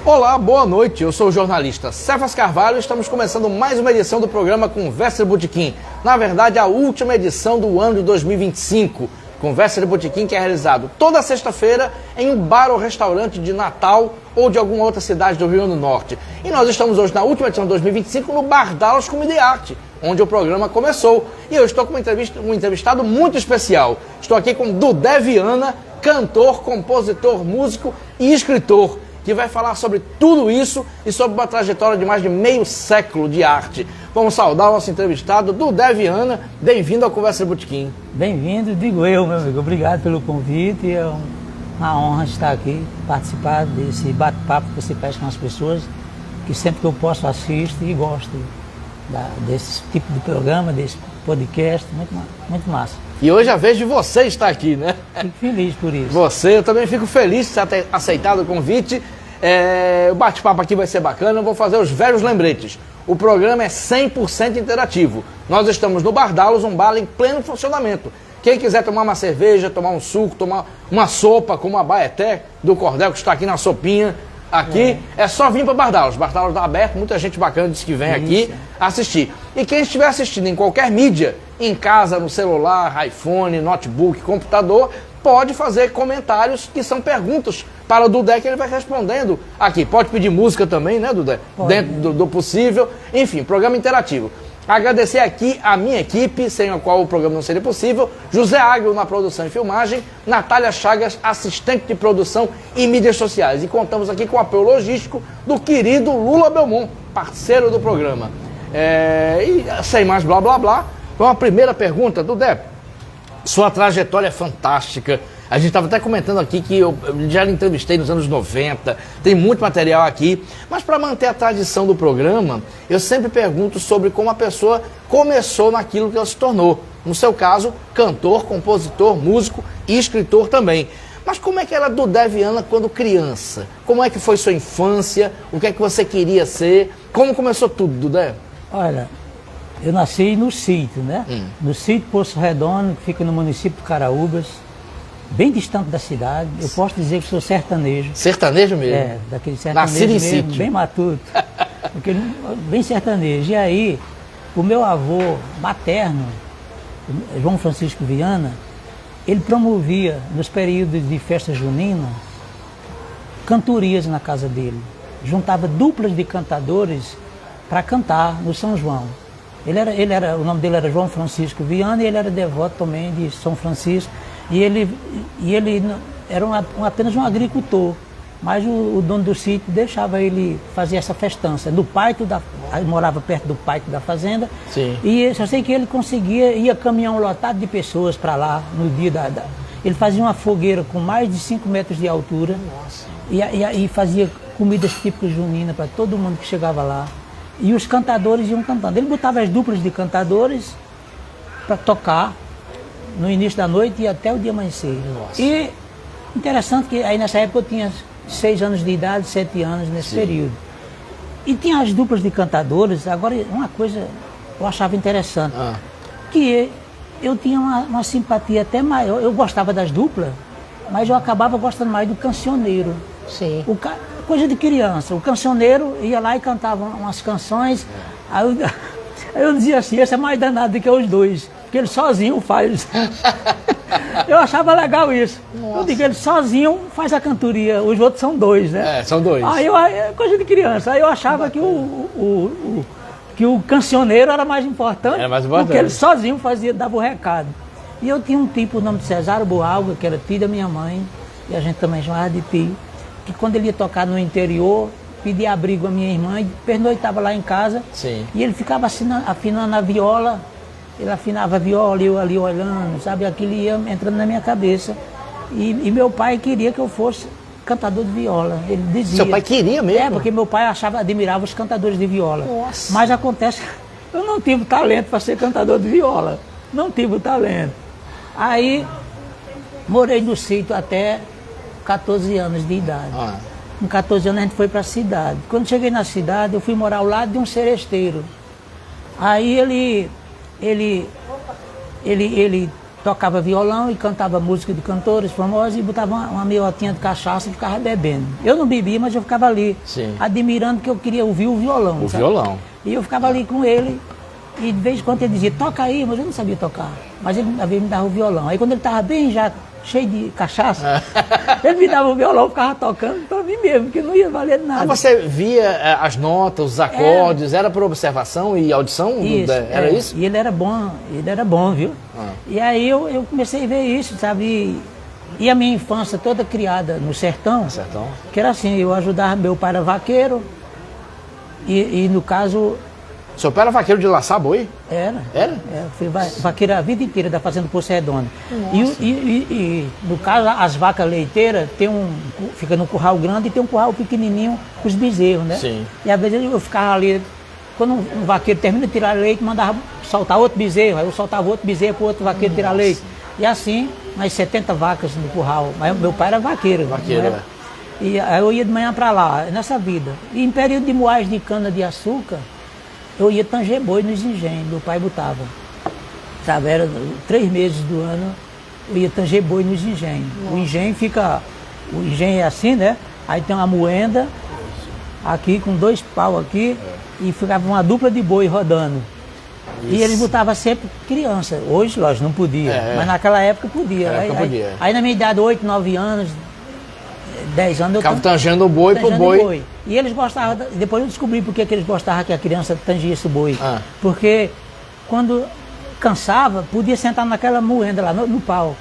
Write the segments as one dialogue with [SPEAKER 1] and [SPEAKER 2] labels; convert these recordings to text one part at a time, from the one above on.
[SPEAKER 1] Olá, boa noite, eu sou o jornalista Cefas Carvalho e estamos começando mais uma edição do programa Conversa de Botequim. Na verdade, a última edição do ano de 2025. Conversa de Botequim que é realizado toda sexta-feira em um bar ou restaurante de Natal ou de alguma outra cidade do Rio Grande do Norte. E nós estamos hoje na última edição de 2025 no Bar Dallas Comida e Arte, onde o programa começou. E eu estou com um entrevistado muito especial. Estou aqui com Dudé Viana, cantor, compositor, músico e escritor, que vai falar sobre tudo isso e sobre uma trajetória de mais de meio século de arte. Vamos saudar o nosso entrevistado, Dudé Viana. Bem-vindo ao Conversa de Botequim.
[SPEAKER 2] Bem-vindo, digo eu, meu amigo. Obrigado pelo convite. É uma honra estar aqui, participar desse bate-papo que você faz com as pessoas, que sempre que eu posso assisto e gosto desse tipo de programa, desse podcast. Muito massa.
[SPEAKER 1] E hoje a vez de você estar aqui, né?
[SPEAKER 2] Fico feliz por isso.
[SPEAKER 1] Eu também fico feliz de ter aceitado o convite. O bate-papo aqui vai ser bacana, eu vou fazer os velhos lembretes. O programa é 100% interativo. Nós estamos no Bar Dallas, um bar em pleno funcionamento. Quem quiser tomar uma cerveja, tomar um suco, tomar uma sopa, como a Baeté do Cordel, que está aqui na sopinha, aqui, é só vir para o Bar Dallas. O Bar Dallas está aberto, muita gente bacana diz que vem aqui assistir. E quem estiver assistindo em qualquer mídia, em casa, no celular, iPhone, notebook, computador, pode fazer comentários que são perguntas para o Dudé que ele vai respondendo aqui. Pode pedir música também, né, Dudé?
[SPEAKER 2] Pode,
[SPEAKER 1] dentro do possível. Enfim, programa interativo. Agradecer aqui a minha equipe, sem a qual o programa não seria possível. José Águio na produção e filmagem, Natália Chagas, assistente de produção e mídias sociais. E contamos aqui com o apoio logístico do querido Lula Belmont, parceiro do programa. E sem mais blá blá blá, uma primeira pergunta, Dudé. Sua trajetória é fantástica. A gente estava até comentando aqui que eu já lhe entrevistei nos anos 90, tem muito material aqui. Mas para manter a tradição do programa, eu sempre pergunto sobre como a pessoa começou naquilo que ela se tornou. No seu caso, cantor, compositor, músico e escritor também. Mas como é que era Dudé Viana quando criança? Como é que foi sua infância? O que é que você queria ser? Como começou tudo, Dudé?
[SPEAKER 2] Olha, eu nasci no sítio, né? No sítio Poço Redondo, que fica no município de Caraúbas, bem distante da cidade. Eu posso dizer que sou sertanejo.
[SPEAKER 1] Sertanejo mesmo?
[SPEAKER 2] É, daquele sertanejo
[SPEAKER 1] Nascido em
[SPEAKER 2] mesmo,
[SPEAKER 1] sítio.
[SPEAKER 2] bem matuto. Bem sertanejo. E aí, o meu avô materno, João Francisco Viana, ele promovia, nos períodos de festa junina, cantorias na casa dele. Juntava duplas de cantadores para cantar no São João. O nome dele era João Francisco Viana e ele era devoto também de São Francisco. E ele era apenas um agricultor, mas o dono do sítio deixava ele fazer essa festança. Ele morava perto do pátio da fazenda.
[SPEAKER 1] Sim.
[SPEAKER 2] E eu só sei que ele ia caminhão lotado de pessoas para lá no dia Ele fazia uma fogueira com mais de 5 metros de altura.
[SPEAKER 1] Nossa.
[SPEAKER 2] E fazia comidas típicas juninas para todo mundo que chegava lá. E os cantadores iam cantando. Ele botava as duplas de cantadores para tocar no início da noite e até o dia amanhecer.
[SPEAKER 1] Nossa.
[SPEAKER 2] E interessante que aí nessa época eu tinha 6 anos de idade, 7 anos nesse período. E tinha as duplas de cantadores. Agora, uma coisa eu achava interessante, que eu tinha uma simpatia até maior. Eu gostava das duplas, mas eu acabava gostando mais do cancioneiro.
[SPEAKER 1] Sim.
[SPEAKER 2] Coisa de criança. O cancioneiro ia lá e cantava umas canções. Aí eu dizia assim, esse é mais danado do que os dois, porque ele sozinho faz. Eu achava legal isso. Nossa. Eu digo, ele sozinho faz a cantoria, os outros são dois, né?
[SPEAKER 1] São dois.
[SPEAKER 2] Aí coisa de criança. Aí eu achava que o cancioneiro era mais importante, porque ele sozinho dava o recado. E eu tinha um tipo, o nome de Cesário Boalga, que era tio da minha mãe, e a gente também chamava de tio, que quando ele ia tocar no interior, pedia abrigo à minha irmã e pernoitava lá em casa.
[SPEAKER 1] Sim. E
[SPEAKER 2] ele ficava afinando a viola, ele afinava a viola e eu ali olhando, sabe? Aquilo ia entrando na minha cabeça. E meu pai queria que eu fosse cantador de viola. Ele dizia.
[SPEAKER 1] Seu pai queria mesmo?
[SPEAKER 2] Porque meu pai admirava os cantadores de viola.
[SPEAKER 1] Nossa.
[SPEAKER 2] Mas acontece que eu não tive talento para ser cantador de viola. Não tive o talento. Aí, morei no sítio até 14 anos de idade. Com 14 anos a gente foi para a cidade. Quando cheguei na cidade, eu fui morar ao lado de um seresteiro. Aí ele tocava violão e cantava música de cantores famosos e botava uma meiotinha de cachaça e ficava bebendo. Eu não bebia, mas eu ficava ali,
[SPEAKER 1] Sim.
[SPEAKER 2] admirando que eu queria ouvir o violão.
[SPEAKER 1] O
[SPEAKER 2] sabe?
[SPEAKER 1] violão.
[SPEAKER 2] E eu ficava ali com ele, e de vez em quando ele dizia, toca aí, mas eu não sabia tocar. Mas ele às vezes me dava o violão. Aí quando ele estava bem já cheio de cachaça, ele me dava o violão, eu ficava tocando para mim mesmo, que não ia valer nada.
[SPEAKER 1] Mas você via as notas, os acordes, era por observação e audição?
[SPEAKER 2] Isso,
[SPEAKER 1] Era isso?
[SPEAKER 2] E ele era bom, viu? E aí eu comecei a ver isso, sabe? E a minha infância toda criada no sertão, que era assim, eu ajudava, meu pai era vaqueiro, e no caso...
[SPEAKER 1] Seu pai era vaqueiro de laçar boi?
[SPEAKER 2] Era? Fui vaqueiro a vida inteira da fazenda Poço Redondo. E no caso, as vacas leiteiras fica no curral grande e tem um curral pequenininho com os bezerros, né?
[SPEAKER 1] Sim.
[SPEAKER 2] E às vezes eu ficava ali, quando um vaqueiro termina de tirar leite, mandava soltar outro bezerro, aí eu soltava outro bezerro para o outro vaqueiro tirar leite. E assim, mais 70 vacas no curral. Mas meu pai era vaqueiro. E aí eu ia de manhã para lá, nessa vida. E em período de moagem de cana-de-açúcar, eu ia tanger boi nos engenhos, meu pai botava. Sabe, era 3 meses do ano, eu ia tanger boi nos engenhos. O engenho é assim, né? Aí tem uma moenda, aqui com 2 pau aqui, e ficava uma dupla de boi rodando. Isso. E eles botavam sempre criança. Hoje, lógico, não podia, mas naquela época podia. Aí na minha idade, 8, 9 anos, 10 anos, eu
[SPEAKER 1] ficava tangendo o boi pro boi.
[SPEAKER 2] E eles gostavam, depois eu descobri por que eles gostavam que a criança tangisse o boi. Porque quando cansava, podia sentar naquela moenda lá, no pau,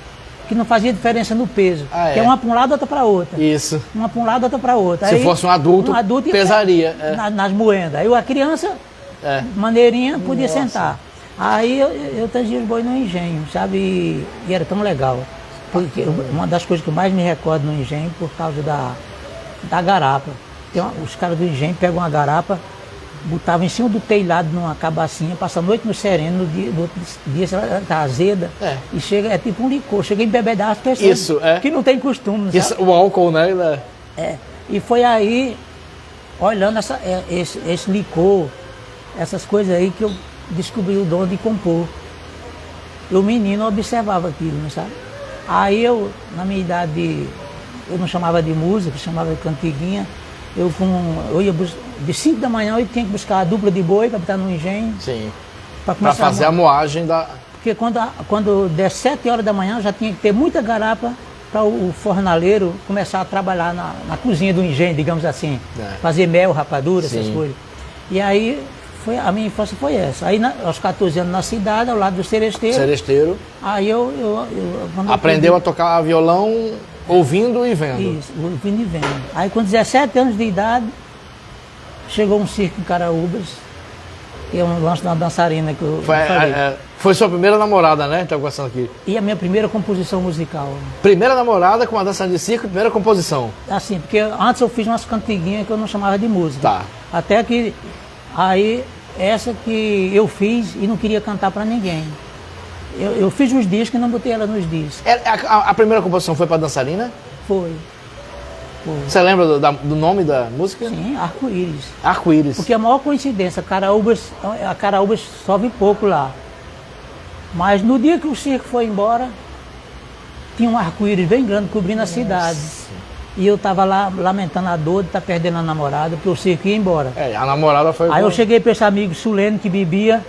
[SPEAKER 2] que não fazia diferença no peso. Que é uma para um lado, outra para outra.
[SPEAKER 1] Isso.
[SPEAKER 2] Uma para um lado, outra para outra.
[SPEAKER 1] Se fosse um adulto pesaria.
[SPEAKER 2] Nas moendas. Aí a criança, maneirinha, podia sentar. Aí eu tangia os boi no engenho, sabe? E era tão legal. Porque uma das coisas que eu mais me recordo no engenho, por causa da garapa. Os caras do engenho pegam uma garapa, botavam em cima do telhado numa cabacinha, passa a noite no sereno, no outro dia ela tá azeda, e chega, é tipo um licor, chega a embebedar as pessoas que não tem costume.
[SPEAKER 1] Isso, o álcool, né?
[SPEAKER 2] E foi aí, olhando esse licor, essas coisas aí, que eu descobri o dom de compor. O menino observava aquilo, não sabe? Aí eu, na minha idade, eu não chamava de música, chamava de cantiguinha. Eu ia de 5 da manhã eu tinha que buscar a dupla de boi para botar no engenho.
[SPEAKER 1] Sim. Para fazer a moagem da...
[SPEAKER 2] Porque quando der 7 horas da manhã já tinha que ter muita garapa para o fornaleiro começar a trabalhar na cozinha do engenho, digamos assim. Fazer mel, rapadura, essas coisas. E aí a minha infância foi essa. Aí aos 14 anos na cidade, ao lado do seresteiro. Aí
[SPEAKER 1] aprendeu a tocar violão ouvindo e vendo.
[SPEAKER 2] Isso, ouvindo e vendo. Aí com 17 anos de idade, chegou um circo em Caraúbas, que é um lance de uma dançarina que eu falei.
[SPEAKER 1] Foi sua primeira namorada, né? Tá conversando aqui.
[SPEAKER 2] E a minha primeira composição musical.
[SPEAKER 1] Primeira namorada com uma dançarina de circo, primeira composição.
[SPEAKER 2] Assim, porque antes eu fiz umas cantiguinhas que eu não chamava de música.
[SPEAKER 1] Tá.
[SPEAKER 2] Até que, aí, essa que eu fiz e não queria cantar para ninguém. Eu fiz os discos e não botei ela nos discos.
[SPEAKER 1] A primeira composição foi para dançarina?
[SPEAKER 2] Foi.
[SPEAKER 1] Você lembra do nome da música?
[SPEAKER 2] Sim, Arco-Íris.
[SPEAKER 1] Arco-Íris.
[SPEAKER 2] Porque a maior coincidência, a Caraúbas chove pouco lá. Mas no dia que o circo foi embora, tinha um arco-íris bem grande cobrindo a cidade. E eu estava lá lamentando a dor de estar perdendo a namorada, porque o circo ia embora.
[SPEAKER 1] A namorada foi...
[SPEAKER 2] Aí eu cheguei para esse amigo Suleno que bebia,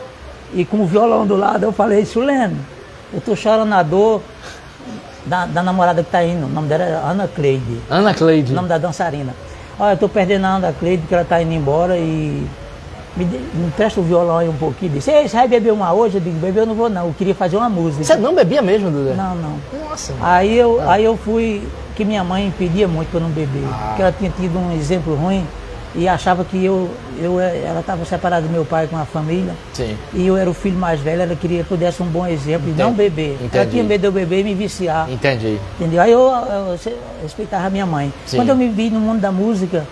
[SPEAKER 2] e com o violão do lado, eu falei, Suleno, eu tô chorando a dor da namorada que tá indo. O nome dela era Ana Cleide.
[SPEAKER 1] Ana Cleide.
[SPEAKER 2] O nome da dançarina. Olha, eu tô perdendo a Ana Cleide, porque ela tá indo embora e me presta o violão aí um pouquinho. Disse, você vai beber uma hoje? Eu digo, beber eu não vou não, eu queria fazer uma música.
[SPEAKER 1] Você não bebia mesmo, Duda?
[SPEAKER 2] Não, não.
[SPEAKER 1] Nossa.
[SPEAKER 2] Aí eu fui, que minha mãe pedia muito para eu não beber, porque ela tinha tido um exemplo ruim e achava que ela estava separada do meu pai com a família.
[SPEAKER 1] Sim.
[SPEAKER 2] E eu era o filho mais velho, ela queria que eu desse um bom exemplo e não beber.
[SPEAKER 1] Entendi.
[SPEAKER 2] Ela tinha medo de eu beber e me viciar.
[SPEAKER 1] Entendi.
[SPEAKER 2] Entendeu? Aí eu respeitava a minha mãe.
[SPEAKER 1] Sim.
[SPEAKER 2] Quando eu me vi no mundo da música,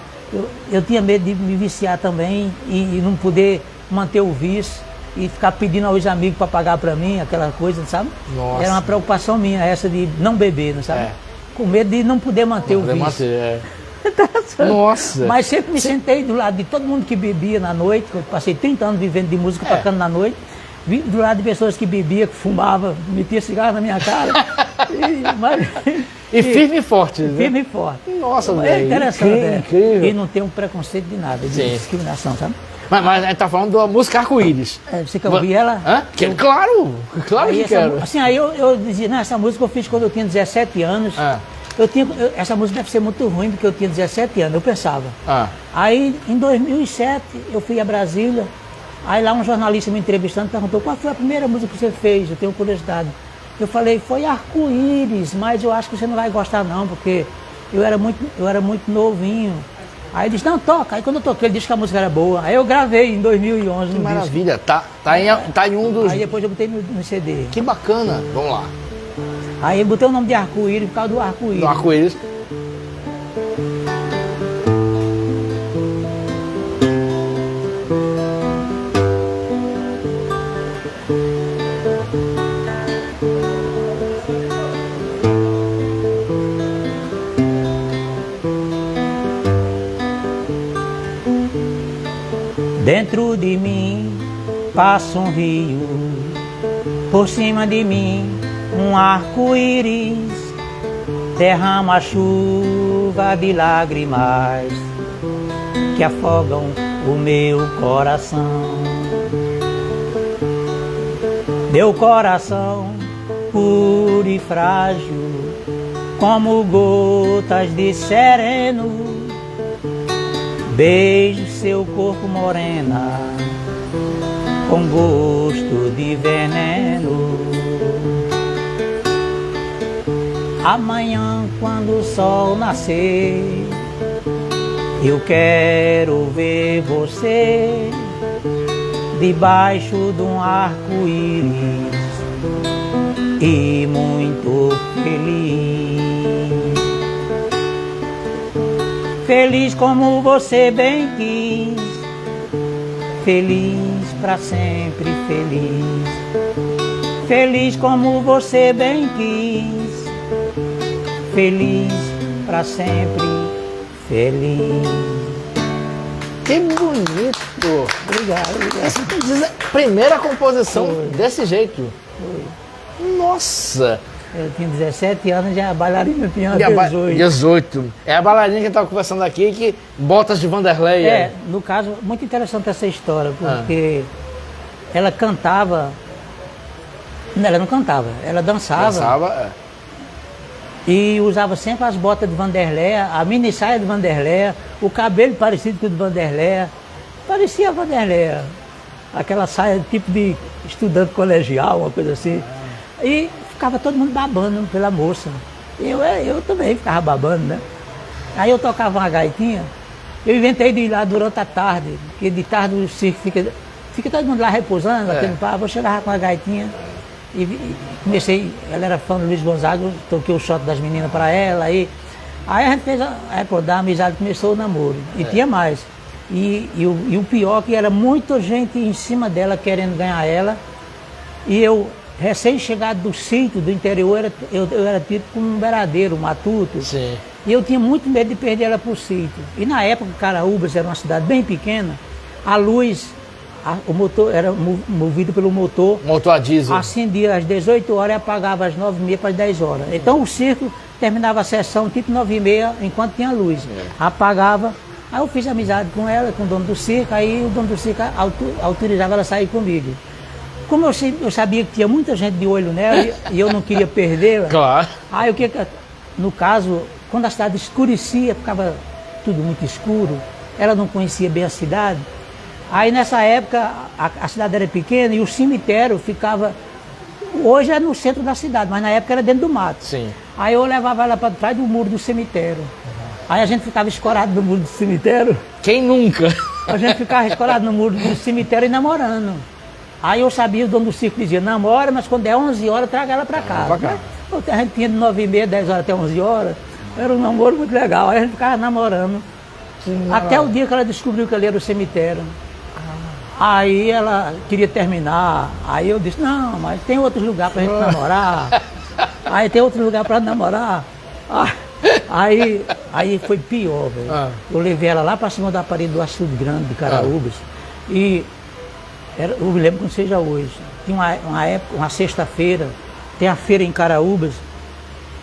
[SPEAKER 2] eu tinha medo de me viciar também e não poder manter o vício e ficar pedindo aos amigos para pagar para mim, aquela coisa, sabe?
[SPEAKER 1] Nossa.
[SPEAKER 2] Era uma preocupação minha, essa de não beber, não sabe? Com medo de não poder manter o vício.
[SPEAKER 1] Nossa!
[SPEAKER 2] Mas sempre me sentei do lado de todo mundo que bebia na noite, eu passei 30 anos vivendo de música, tocando na noite. do lado de pessoas que bebiam, que fumavam, metiam cigarro na minha cara.
[SPEAKER 1] E firme e forte, né?
[SPEAKER 2] Firme e forte.
[SPEAKER 1] Nossa,
[SPEAKER 2] É
[SPEAKER 1] velho.
[SPEAKER 2] interessante, né?
[SPEAKER 1] Incrível.
[SPEAKER 2] E não tem um preconceito de nada, de
[SPEAKER 1] Sim.
[SPEAKER 2] discriminação, sabe?
[SPEAKER 1] Mas a gente tá falando da música Arco-Íris.
[SPEAKER 2] Você quer ouvir ela?
[SPEAKER 1] Hã? Claro, claro que quero.
[SPEAKER 2] Assim, aí eu dizia, não, essa música eu fiz quando eu tinha 17 anos. Essa música deve ser muito ruim, porque eu tinha 17 anos, eu pensava. Aí, em 2007, eu fui a Brasília, aí lá um jornalista me entrevistando perguntou qual foi a primeira música que você fez, eu tenho curiosidade. Eu falei, foi Arco-Íris, mas eu acho que você não vai gostar não, porque eu era muito novinho. Aí ele disse, não, toca. Aí quando eu toquei, ele disse que a música era boa. Aí eu gravei em 2011
[SPEAKER 1] Que
[SPEAKER 2] no
[SPEAKER 1] maravilha, tá em um dos...
[SPEAKER 2] Aí depois eu botei no CD.
[SPEAKER 1] Que bacana, vamos lá.
[SPEAKER 2] Aí eu botei o nome de Arco-Íris por causa do arco-íris.
[SPEAKER 1] Do Arco-Íris.
[SPEAKER 2] Dentro de mim passa um rio, por cima de mim um arco-íris, derrama a chuva de lágrimas que afogam o meu coração. Meu coração puro e frágil, como gotas de sereno, beijo seu corpo morena, com gosto de veneno. Amanhã, quando o sol nascer, eu quero ver você debaixo de um arco-íris e muito feliz. Feliz como você bem quis, feliz pra sempre feliz. Feliz como você bem quis, feliz pra sempre feliz.
[SPEAKER 1] Que bonito!
[SPEAKER 2] Obrigado, obrigado.
[SPEAKER 1] Essa é a primeira composição desse jeito.
[SPEAKER 2] Foi.
[SPEAKER 1] Nossa!
[SPEAKER 2] Eu tinha 17 anos, já a bailarina tinha
[SPEAKER 1] E a
[SPEAKER 2] 18.
[SPEAKER 1] 18. É a bailarina que estava conversando aqui, que botas de Vanderlei.
[SPEAKER 2] No caso, muito interessante essa história, porque ela cantava. Não, ela não cantava, ela dançava. E usava sempre as botas de Vanderlei, a mini saia de Vanderlei, o cabelo parecido com o de Vanderlei. Parecia Vanderlei. Aquela saia tipo de estudante colegial, uma coisa assim. E ficava todo mundo babando pela moça. Eu também ficava babando, né? Aí eu tocava uma gaitinha, eu inventei de ir lá durante a tarde, porque de tarde o circo fica todo mundo lá repousando, batendo papo. Eu chegava com a gaitinha e comecei, ela era fã do Luiz Gonzaga, eu toquei o shot das meninas para ela, aí a gente fez, da amizade começou o namoro, e tinha mais. E o pior que era muita gente em cima dela querendo ganhar ela, e eu, recém-chegado do sítio, do interior, eu era tido como um beradeiro, um matuto.
[SPEAKER 1] Sim.
[SPEAKER 2] E eu tinha muito medo de perder ela para o sítio. E na época, Caraúbas era uma cidade bem pequena, a luz, o motor era movido pelo motor.
[SPEAKER 1] Motor a diesel.
[SPEAKER 2] Acendia às 18 horas e apagava às 9h30 para as 10 horas. Então o circo terminava a sessão tipo 9h30, enquanto tinha luz. Apagava. Aí eu fiz amizade com ela, com o dono do circo, aí o dono do circo autorizava ela a sair comigo. Como eu sabia que tinha muita gente de olho nela e eu não queria perdê-la,
[SPEAKER 1] Claro.
[SPEAKER 2] aí no caso, quando a cidade escurecia, ficava tudo muito escuro, ela não conhecia bem a cidade. Aí nessa época a cidade era pequena e o cemitério ficava, hoje é no centro da cidade, mas na época era dentro do mato.
[SPEAKER 1] Sim.
[SPEAKER 2] Aí eu levava ela para trás do muro do cemitério. Aí a gente ficava escorado no muro do cemitério.
[SPEAKER 1] Quem nunca?
[SPEAKER 2] A gente ficava escorado no muro do cemitério e namorando. Aí eu sabia, o dono do circo dizia, namora, mas quando der 11 horas, traga ela para casa. A gente tinha de 9h30, 10 horas até 11 horas. Era um namoro muito legal. Aí a gente ficava namorando. Até o dia que ela descobriu que ali era o cemitério. Aí ela queria terminar. Aí eu disse, não, mas tem outro lugar pra gente namorar. Aí tem outro lugar pra namorar. Aí foi pior, velho. Eu levei ela lá pra cima da parede do Açude Grande, de Caraúbas. E eu me lembro como seja hoje. Tinha uma época, uma sexta-feira, tem a feira em Caraúbas,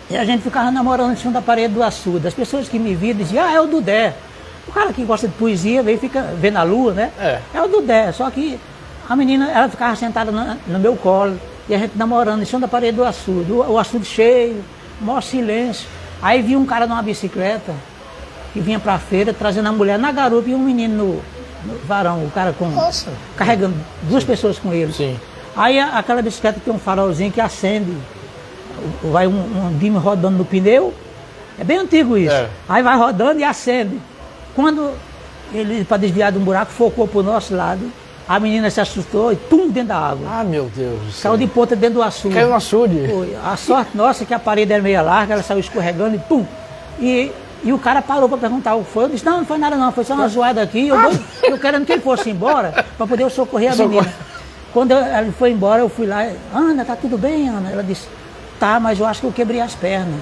[SPEAKER 2] e a gente ficava namorando em cima da parede do açude. As pessoas que me viam diziam, é o Dudé. O cara que gosta de poesia, veio fica vendo a lua, né? É o Dudé. Só que a menina, ela ficava sentada no meu colo, e a gente namorando em cima da parede do açude. O açude cheio, maior silêncio. Aí vi um cara numa bicicleta, que vinha pra feira, trazendo a mulher na garupa e um menino no varão, o cara carregando duas pessoas com ele.
[SPEAKER 1] Sim.
[SPEAKER 2] Aí aquela bicicleta tem um farolzinho que acende, vai um dime rodando no pneu, é bem antigo isso. Aí vai rodando e acende. Quando ele, para desviar de um buraco, focou pro nosso lado, a menina se assustou e pum, dentro da água.
[SPEAKER 1] Ah, meu Deus do céu.
[SPEAKER 2] Saiu de ponta dentro do açude.
[SPEAKER 1] Caiu no açude.
[SPEAKER 2] Foi. A sorte nossa é que a parede era meio larga, ela saiu escorregando e pum. E o cara parou para perguntar o que foi. Eu disse, não foi nada não, foi só uma zoada aqui. Eu querendo que ele fosse embora para poder eu socorrer a menina. Quando ele foi embora, eu fui lá, Ana, tá tudo bem, Ana? Ela disse, tá, mas eu acho que eu quebrei as pernas.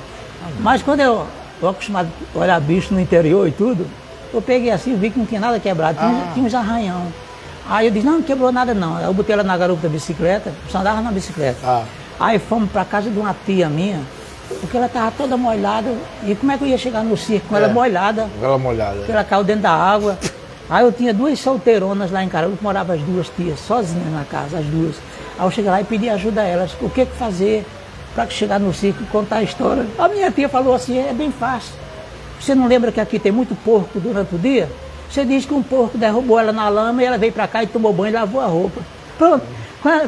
[SPEAKER 2] Mas quando eu acostumado a olhar bicho no interior e tudo, eu peguei assim e vi que não tinha nada quebrado, tinha uns arranhão. Aí eu disse, não quebrou nada não. Eu botei ela na garupa da bicicleta, só andava na bicicleta. Aí fomos para casa de uma tia minha, porque ela estava toda molhada. E como é que eu ia chegar no circo com ela molhada?
[SPEAKER 1] Ela molhada.
[SPEAKER 2] Porque ela caiu dentro da água. Aí eu tinha duas solteironas lá em Caraúbas, moravam as duas tias, sozinhas na casa, as duas. Aí eu cheguei lá e pedi ajuda a elas, o que fazer para chegar no circo e contar a história. A minha tia falou assim, é bem fácil. Você não lembra que aqui tem muito porco durante o dia? Você diz que um porco derrubou ela na lama e ela veio pra cá e tomou banho e lavou a roupa. Pronto,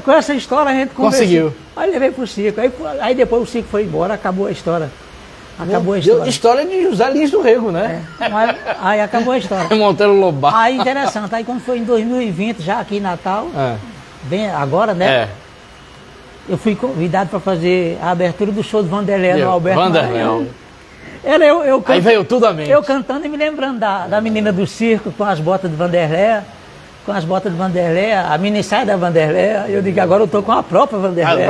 [SPEAKER 2] com essa história a gente conversou.
[SPEAKER 1] Conseguiu.
[SPEAKER 2] Aí levei pro circo, aí depois o circo foi embora, acabou a história. Acabou a
[SPEAKER 1] história. História de José Lins do Rego, né?
[SPEAKER 2] Aí acabou a história.
[SPEAKER 1] Monteiro Lobato.
[SPEAKER 2] Aí interessante, aí quando foi em 2020, já aqui em Natal, bem agora, né? Eu fui convidado para fazer a abertura do show do Vanderlei no Alberto Maranhão.
[SPEAKER 1] Aí veio tudo a mente.
[SPEAKER 2] Eu cantando e me lembrando da menina do circo com as botas de Vanderlei, a mini saia da Vanderlei. Eu digo, agora eu tô com a própria Vanderlei.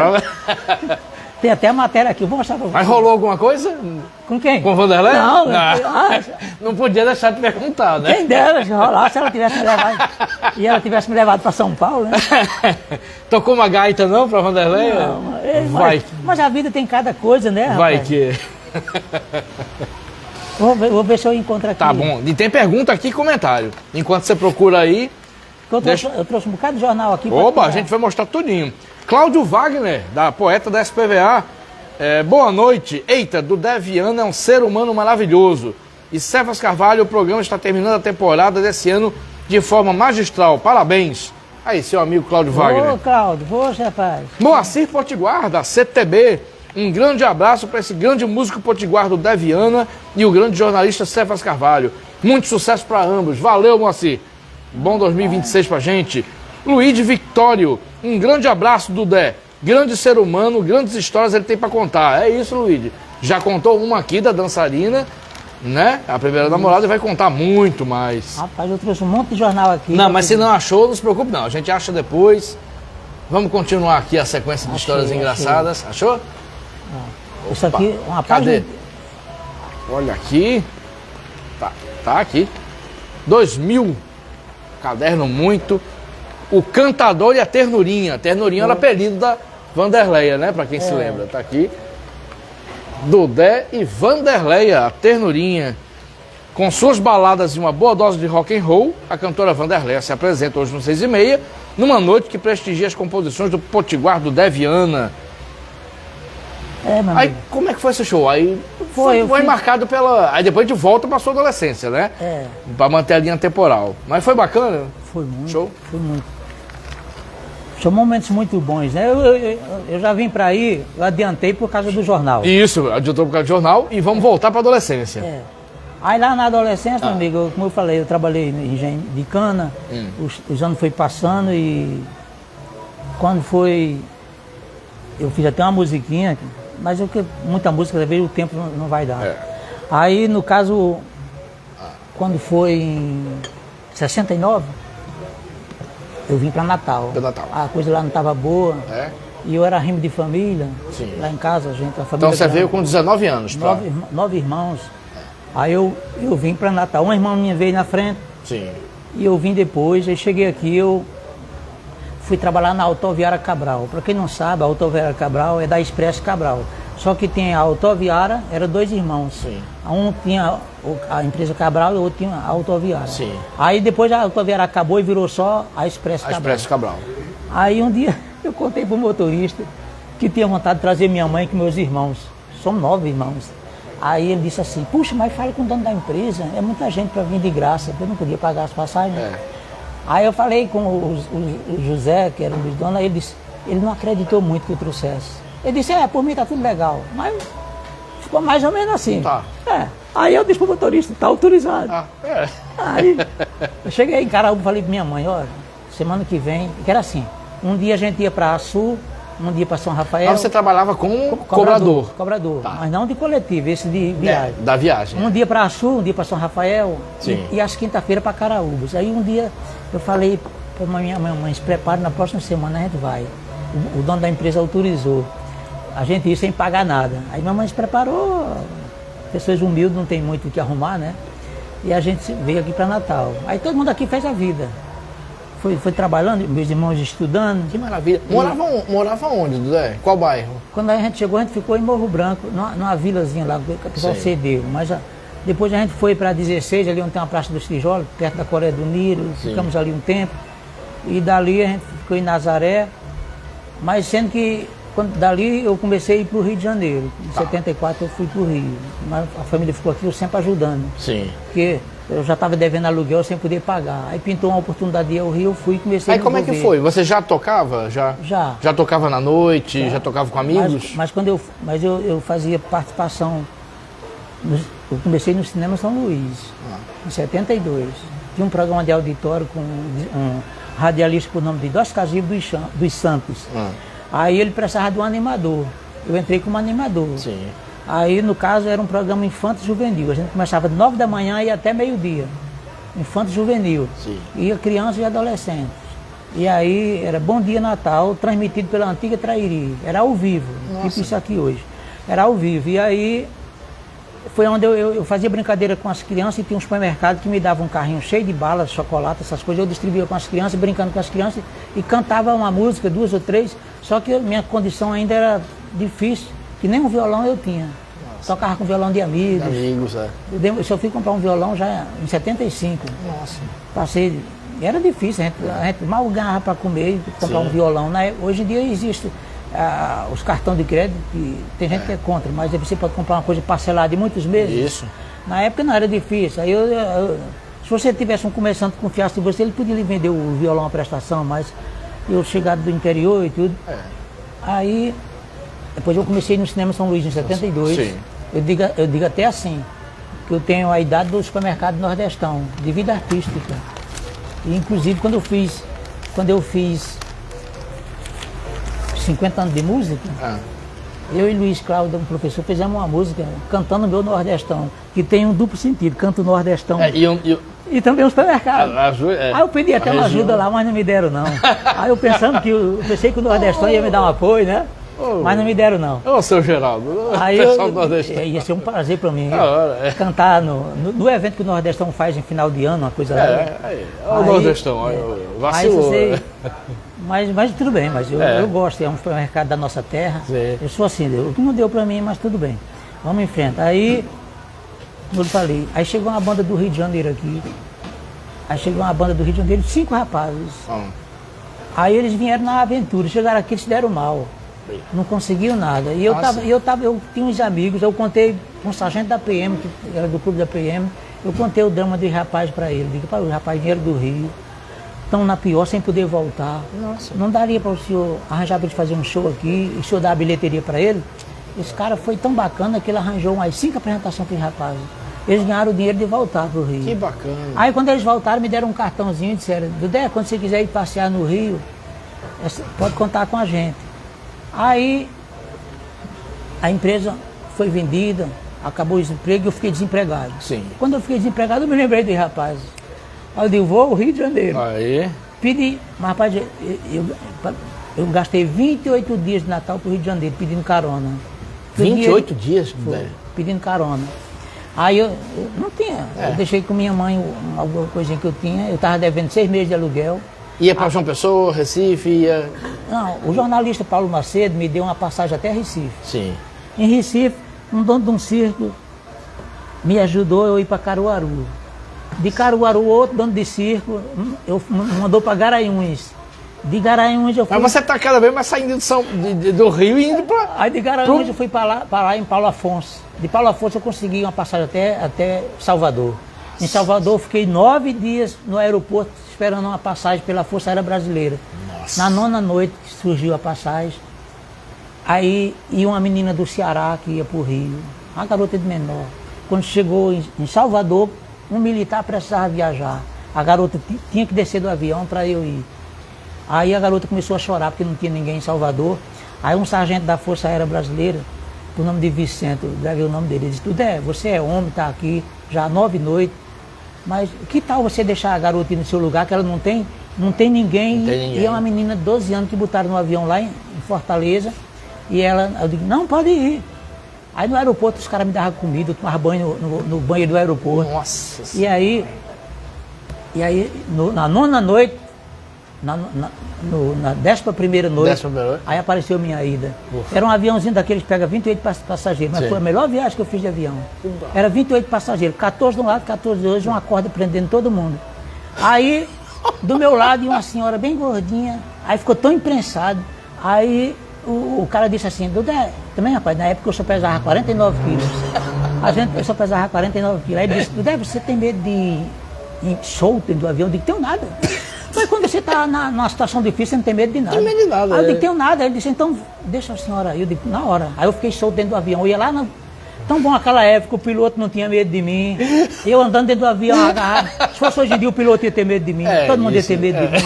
[SPEAKER 2] Tem até a matéria aqui, eu vou mostrar pra você.
[SPEAKER 1] Mas rolou alguma coisa?
[SPEAKER 2] Com quem?
[SPEAKER 1] Com o Vanderlei?
[SPEAKER 2] Não.
[SPEAKER 1] Não podia deixar de perguntar, né?
[SPEAKER 2] Quem dera se rolar, se ela tivesse me levado. E ela tivesse me levado para São Paulo, né?
[SPEAKER 1] Tocou uma gaita não pra Vanderlei?
[SPEAKER 2] Não, mas a vida tem cada coisa, né, rapaz?
[SPEAKER 1] Vai que...
[SPEAKER 2] Vou ver se eu encontro aqui.
[SPEAKER 1] Tá bom. E tem pergunta aqui e comentário. Enquanto você procura aí...
[SPEAKER 2] Eu trouxe um bocado de jornal aqui.
[SPEAKER 1] Oba, a gente vai mostrar tudinho. Cláudio Wagner, poeta da SPVA. Boa noite. Eita, Dudé Viana é um ser humano maravilhoso. E Cefas Carvalho, o programa está terminando a temporada desse ano de forma magistral. Parabéns. Aí, seu amigo Cláudio Wagner.
[SPEAKER 2] Ô, Cláudio, poxa, rapaz.
[SPEAKER 1] Moacir Potiguar, da CTB. Um grande abraço para esse grande músico potiguar Dudé Viana e o grande jornalista Cefas Carvalho. Muito sucesso para ambos. Valeu, Moacir. Bom 2026 pra gente. Luiz Victório, um grande abraço, Dudé. Grande ser humano, grandes histórias ele tem pra contar. É isso, Luiz. Já contou uma aqui da dançarina, né? A primeira namorada, e vai contar muito mais.
[SPEAKER 2] Rapaz, eu trouxe um monte de jornal aqui.
[SPEAKER 1] Não, mas se não achou, não se preocupe não. A gente acha depois. Vamos continuar aqui a sequência de histórias engraçadas. Achou?
[SPEAKER 2] Isso aqui, uma
[SPEAKER 1] Cadê? Olha aqui. Tá aqui. 2000. Caderno muito. O Cantador e a Ternurinha. A Ternurinha era apelido da Vanderleia, né? Pra quem se lembra. Tá aqui. Dudé e Vanderleia, a Ternurinha. Com suas baladas e uma boa dose de rock and roll, a cantora Vanderleia se apresenta hoje no 6h30, numa noite que prestigia as composições do potiguar Dudé Viana. Aí, como é que foi esse show? Aí foi marcado pela... Aí depois de volta pra sua adolescência, né? Pra manter a linha temporal. Mas foi bacana?
[SPEAKER 2] Foi muito.
[SPEAKER 1] Show?
[SPEAKER 2] Foi muito. São momentos muito bons, né? Eu já vim pra aí, eu adiantei por causa do jornal.
[SPEAKER 1] Isso, adiantou por causa do jornal e vamos voltar pra adolescência.
[SPEAKER 2] Aí lá na adolescência, meu amigo, como eu falei, eu trabalhei em engenho de cana, os anos foi passando e quando foi... Eu fiz até uma musiquinha, mas muita música, às vezes o tempo não vai dar. Aí, no caso, quando foi em 69, eu vim para Natal. A coisa lá não estava boa. E eu era rimo de família.
[SPEAKER 1] Sim.
[SPEAKER 2] Lá em casa, a família.
[SPEAKER 1] Então você veio com 19 anos, tá?
[SPEAKER 2] 9 irmãos. Aí eu vim para Natal. Uma irmã minha veio na frente.
[SPEAKER 1] Sim.
[SPEAKER 2] E eu vim depois. Aí cheguei aqui, fui trabalhar na Autoviária Cabral. Para quem não sabe, a Autoviária Cabral é da Expresso Cabral. Só que tem a Autoviária, eram dois irmãos.
[SPEAKER 1] Sim.
[SPEAKER 2] Um tinha a empresa Cabral e o outro tinha a Autoviária.
[SPEAKER 1] Sim.
[SPEAKER 2] Aí depois a Autoviária acabou e virou só a Expresso Cabral.
[SPEAKER 1] Expresso Cabral.
[SPEAKER 2] Aí um dia eu contei para o motorista que tinha vontade de trazer minha mãe com meus irmãos. Somos 9 irmãos. Aí ele disse assim, puxa, mas fala com o dono da empresa, é muita gente para vir de graça, eu não podia pagar as passagens. Aí eu falei com o José, que era um dos donos, ele disse, ele não acreditou muito que eu trouxesse. Ele disse, por mim tá tudo legal, mas ficou mais ou menos assim.
[SPEAKER 1] Tá.
[SPEAKER 2] Aí eu disse pro motorista, tá autorizado. Aí eu cheguei em Caraúba e falei pra minha mãe, olha, semana que vem, que era assim, um dia a gente ia para Açu, um dia para São Rafael.
[SPEAKER 1] Mas você trabalhava como cobrador?
[SPEAKER 2] Cobrador, tá. Mas não de coletivo, esse de viagem.
[SPEAKER 1] Da viagem.
[SPEAKER 2] Um dia para Açu, um dia para São Rafael e às quinta-feiras para Caraúbas. Aí um dia eu falei para minha mãe, se prepare, na próxima semana a gente vai. O dono da empresa autorizou. A gente ia sem pagar nada. Aí minha mãe se preparou, pessoas humildes, não tem muito o que arrumar, né? E a gente veio aqui para Natal. Aí todo mundo aqui fez a vida. Foi trabalhando, meus irmãos estudando.
[SPEAKER 1] Que maravilha. Morava onde, José? Qual bairro?
[SPEAKER 2] Quando a gente chegou, a gente ficou em Morro Branco, numa vilazinha lá, que o pessoal cedeu. Mas depois a gente foi para 16, ali onde tem uma Praça dos Tijolos, perto da Coreia do Nilo, ficamos ali um tempo. E dali a gente ficou em Nazaré, mas sendo que dali eu comecei a ir para o Rio de Janeiro. Em 74 eu fui para o Rio. Mas a família ficou aqui, eu sempre ajudando.
[SPEAKER 1] Sim.
[SPEAKER 2] Porque eu já estava devendo aluguel sem poder pagar. Aí pintou uma oportunidade de ir ao Rio, eu fui e comecei a
[SPEAKER 1] Aí como é que foi? Você já tocava? Já. Já tocava na noite? Já tocava com amigos?
[SPEAKER 2] Mas quando eu fazia participação, eu comecei no Cinema São Luís, em 72. Tinha um programa de auditório com um radialista por nome de Oscar Gil dos Santos. Aí ele precisava de um animador. Eu entrei como animador.
[SPEAKER 1] Sim.
[SPEAKER 2] Aí, no caso, era um programa infanto juvenil. A gente começava de 9 da manhã e ia até meio-dia. Infanto juvenil.
[SPEAKER 1] Sim.
[SPEAKER 2] Ia crianças e adolescentes. E aí, era Bom Dia Natal, transmitido pela antiga Trairi. Era ao vivo, tipo isso aqui hoje. Era ao vivo. E aí, foi onde eu fazia brincadeira com as crianças e tinha um supermercado que me dava um carrinho cheio de balas, chocolate, essas coisas. Eu distribuía com as crianças, brincando com as crianças e cantava uma música, 2 ou 3. Só que minha condição ainda era difícil, que nem um violão eu tinha. Tocava com violão de amigos. Eu só fui comprar um violão já em 75. Passei. Era difícil, a gente mal ganhava para comer e comprar um violão. Hoje em dia existe os cartões de crédito, que tem gente que é contra, mas você pode comprar uma coisa parcelada de muitos meses.
[SPEAKER 1] Isso.
[SPEAKER 2] Na época não era difícil. Aí se você tivesse um comerciante que confiasse em você, ele podia lhe vender o violão à prestação, mas eu chegado do interior e tudo. Aí, depois eu comecei no Cinema São Luís em 72.
[SPEAKER 1] Sim.
[SPEAKER 2] Eu digo até assim, que eu tenho a idade do supermercado Nordestão, de vida artística. E, inclusive, quando eu fiz 50 anos de música, eu e Luiz Cláudio, um professor, fizemos uma música cantando o meu Nordestão, que tem um duplo sentido, canto Nordestão. E também o supermercado. Aí eu pedi até uma ajuda lá, mas não me deram não. Aí eu pensei que o Nordestão ia me dar um apoio, né? Mas não me deram não.
[SPEAKER 1] Ô, seu Geraldo,
[SPEAKER 2] aí ia ser um prazer para mim cantar no evento que o Nordestão faz em final de ano, uma coisa
[SPEAKER 1] o Nordestão, vacilou.
[SPEAKER 2] Mas tudo bem, mas eu gosto, é um supermercado da nossa terra. Eu sou assim, não deu para mim, mas tudo bem. Vamos em frente. Aí, como eu falei, aí chegou uma banda do Rio de Janeiro aqui. Aí chegou uma banda do Rio de Janeiro, 5 rapazes. Aí eles vieram na aventura, chegaram aqui, eles se deram mal. Não conseguiu nada. E eu tinha uns amigos, eu contei com um sargento da PM, que era do clube da PM, eu contei o drama dos rapazes para ele. Digo, os rapazes vieram do Rio, estão na pior sem poder voltar. Não daria para o senhor arranjar para eles fazer um show aqui, e o senhor dar a bilheteria para ele? Esse cara foi tão bacana que ele arranjou umas 5 apresentações para os rapazes. Eles ganharam o dinheiro de voltar para o Rio.
[SPEAKER 1] Que bacana.
[SPEAKER 2] Aí quando eles voltaram, me deram um cartãozinho e disseram, Dudé, quando você quiser ir passear no Rio, pode contar com a gente. Aí a empresa foi vendida, acabou o desemprego e eu fiquei desempregado.
[SPEAKER 1] Sim.
[SPEAKER 2] Quando eu fiquei desempregado, eu me lembrei dos rapazes. Aí eu digo, vou ao Rio de Janeiro.
[SPEAKER 1] Aí.
[SPEAKER 2] Pedi, mas rapaz, eu gastei 28 dias de Natal para o Rio de Janeiro pedindo carona.
[SPEAKER 1] 28 dias?
[SPEAKER 2] Pedindo carona. Aí eu não tinha, eu deixei com minha mãe alguma coisinha que eu tinha, eu estava devendo 6 meses de aluguel.
[SPEAKER 1] Ia para João Pessoa, Recife, ia...
[SPEAKER 2] Não, o jornalista Paulo Macedo me deu uma passagem até Recife.
[SPEAKER 1] Sim.
[SPEAKER 2] Em Recife, um dono de um circo me ajudou a ir para Caruaru. De Caruaru, outro dono de circo mandou para Garanhuns. De Garanhuns eu fui...
[SPEAKER 1] Mas você está cada vez mais saindo do Rio e indo para...
[SPEAKER 2] Aí de Garanhuns eu fui para lá em Paulo Afonso. De Paulo Afonso eu consegui uma passagem até Salvador. Em Salvador eu fiquei 9 dias no aeroporto esperando uma passagem pela Força Aérea Brasileira. Nossa. Na 9ª noite que surgiu a passagem, aí ia uma menina do Ceará que ia para o Rio, uma garota de menor. Quando chegou em Salvador, um militar precisava viajar. A garota tinha que descer do avião para eu ir. Aí a garota começou a chorar porque não tinha ninguém em Salvador. Aí um sargento da Força Aérea Brasileira, o nome de Vicente, deve o nome dele, ele disse: Dudé, você é homem, está aqui já 9 noites, mas que tal você deixar a garota ir no seu lugar, que ela não tem ninguém. E é uma menina de 12 anos que botaram no avião lá em Fortaleza. E eu digo: não, pode ir. Aí no aeroporto os caras me davam comida, eu tomava banho no banheiro do aeroporto.
[SPEAKER 1] Nossa.
[SPEAKER 2] E aí na 9ª noite, na 11ª noite, aí apareceu minha ida. Ufa. Era um aviãozinho daqueles que pega 28 passageiros, mas foi a melhor viagem que eu fiz de avião. Era 28 passageiros, 14 de um lado, 14 do outro, uma corda prendendo todo mundo. Aí, do meu lado, ia uma senhora bem gordinha, aí ficou tão imprensado, aí o cara disse assim: Dudé, também rapaz, na época eu só pesava 49 quilos. Eu só pesava 49 quilos. Aí ele disse: Dudé, você tem medo de ir solto do avião? Eu digo: tenho nada. Mas quando você está numa situação difícil, você não tem medo de nada.
[SPEAKER 1] Não tem medo de nada.
[SPEAKER 2] Aí eu digo: tenho nada. Aí ele disse: então deixa a senhora aí. Eu digo: na hora. Aí eu fiquei solto dentro do avião. Eu ia lá Tão bom aquela época, o piloto não tinha medo de mim. Eu andando dentro do avião agarrado. Se fosse hoje em dia, o piloto ia ter medo de mim. Todo mundo ia ter medo de mim.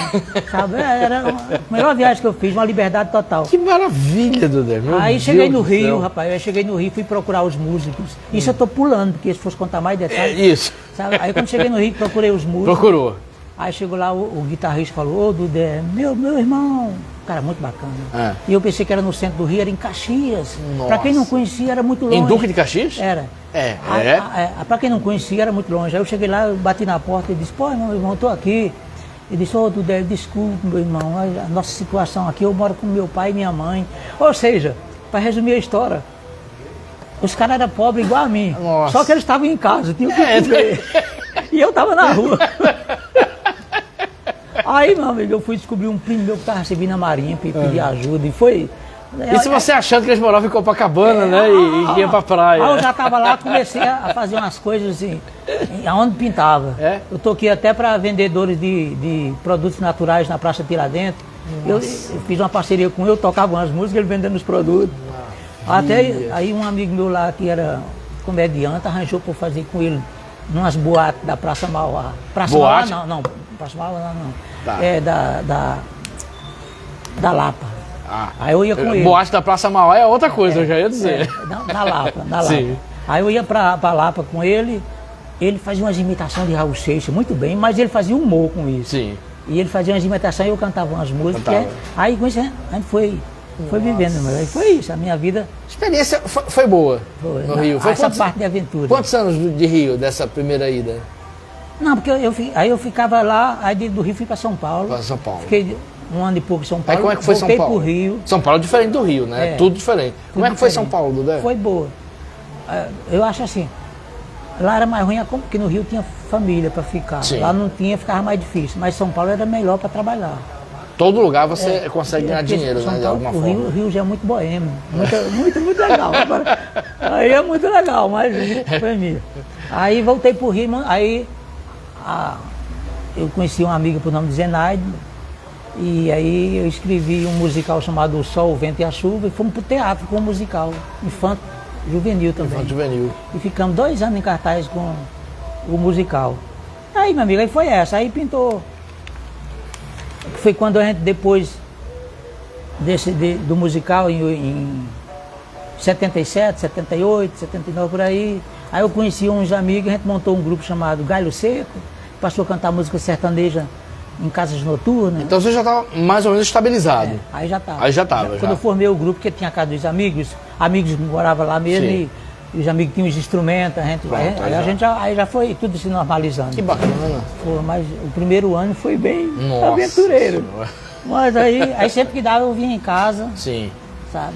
[SPEAKER 2] Sabe? Era a melhor viagem que eu fiz, uma liberdade total.
[SPEAKER 1] Que maravilha, Dudé.
[SPEAKER 2] Aí cheguei no Rio, rapaz. Eu cheguei no Rio, fui procurar os músicos. Isso eu tô pulando, porque se fosse contar mais detalhes.
[SPEAKER 1] Isso.
[SPEAKER 2] Sabe? Aí quando cheguei no Rio, procurei os músicos.
[SPEAKER 1] Procurou.
[SPEAKER 2] Aí chegou lá, o guitarrista falou: ô Dudé, meu irmão. Um cara muito bacana. E eu pensei que era no centro do Rio, era em Caxias. Para quem não conhecia, era muito longe.
[SPEAKER 1] Em Duque de Caxias?
[SPEAKER 2] Era. Para quem não conhecia, era muito longe. Aí eu cheguei lá, eu bati na porta e disse: pô, meu irmão, estou aqui. Ele disse: ô Dudé, desculpe, meu irmão, a nossa situação aqui, eu moro com meu pai e minha mãe. Ou seja, para resumir a história, os caras eram pobres igual a mim. Nossa. Só que eles estavam em casa, tinham que comer. E eu estava na rua. Aí, meu amigo, eu fui descobrir um primo meu que estava servindo na Marinha, pedir ajuda, e foi...
[SPEAKER 1] Isso você achando que eles moravam em Copacabana, né, e ia pra praia.
[SPEAKER 2] Aí eu já estava lá, comecei a fazer umas coisas assim, aonde pintava. Eu toquei até para vendedores de produtos naturais na Praça Tiradentes. Eu fiz uma parceria com ele, tocava umas músicas, ele vendendo os produtos. Até aí um amigo meu lá, que era comediante, arranjou para fazer com ele numas boates da Praça Mauá. Praça Mauá não, Praça Mauá não. Tá. É da Lapa. Aí eu ia com ele.
[SPEAKER 1] Boate da Praça Mauá é outra coisa, eu já ia dizer.
[SPEAKER 2] Na Lapa. Sim. Aí eu ia pra Lapa com ele, ele fazia umas imitações de Raul Seixas, muito bem, mas ele fazia humor com isso. Sim. E ele fazia umas imitações e eu cantava umas músicas. Aí com isso a gente foi vivendo, mas foi isso, a minha vida.
[SPEAKER 1] A experiência foi boa no Rio. Foi
[SPEAKER 2] essa parte de aventura.
[SPEAKER 1] Quantos anos de Rio, dessa primeira ida?
[SPEAKER 2] Não, porque aí eu ficava lá, aí do Rio fui para São Paulo.
[SPEAKER 1] Para São Paulo.
[SPEAKER 2] Fiquei um ano e pouco em São Paulo.
[SPEAKER 1] Aí como é que foi São Paulo?
[SPEAKER 2] Voltei pro Rio.
[SPEAKER 1] São Paulo é diferente do Rio, né? Tudo diferente. Como é que foi São Paulo, Dudé?
[SPEAKER 2] Foi boa. Eu acho assim, lá era mais ruim porque no Rio tinha família para ficar. Sim. Lá não tinha, ficava mais difícil. Mas São Paulo era melhor para trabalhar.
[SPEAKER 1] Todo lugar você consegue ganhar dinheiro, né, de alguma forma.
[SPEAKER 2] O Rio já é muito boêmio, muito legal. Agora, aí é muito legal, mas foi mim. Aí voltei pro Rio, aí eu conheci uma amiga por nome de Zenaide, e aí eu escrevi um musical chamado O Sol, o Vento e a Chuva, e fomos pro teatro com um musical, infanto juvenil também. Infanto juvenil. E ficamos 2 anos em cartaz com o musical. Aí, meu amigo, aí foi essa, aí pintou. Foi quando a gente, depois do musical, em 77, 78, 79, por aí eu conheci uns amigos, a gente montou um grupo chamado Galho Seco, passou a cantar música sertaneja em casas noturnas.
[SPEAKER 1] Então você já estava mais ou menos estabilizado.
[SPEAKER 2] Aí já estava.
[SPEAKER 1] Aí já estava.
[SPEAKER 2] Quando eu formei o grupo, que tinha cada dos amigos moravam lá mesmo, E os amigos tinham os instrumentos, aí a gente já foi tudo se normalizando.
[SPEAKER 1] Que bacana.
[SPEAKER 2] Pô, mas o primeiro ano foi bem
[SPEAKER 1] Nossa
[SPEAKER 2] aventureiro.
[SPEAKER 1] Senhora.
[SPEAKER 2] Mas aí sempre que dava eu vinha em casa,
[SPEAKER 1] Sim.
[SPEAKER 2] sabe?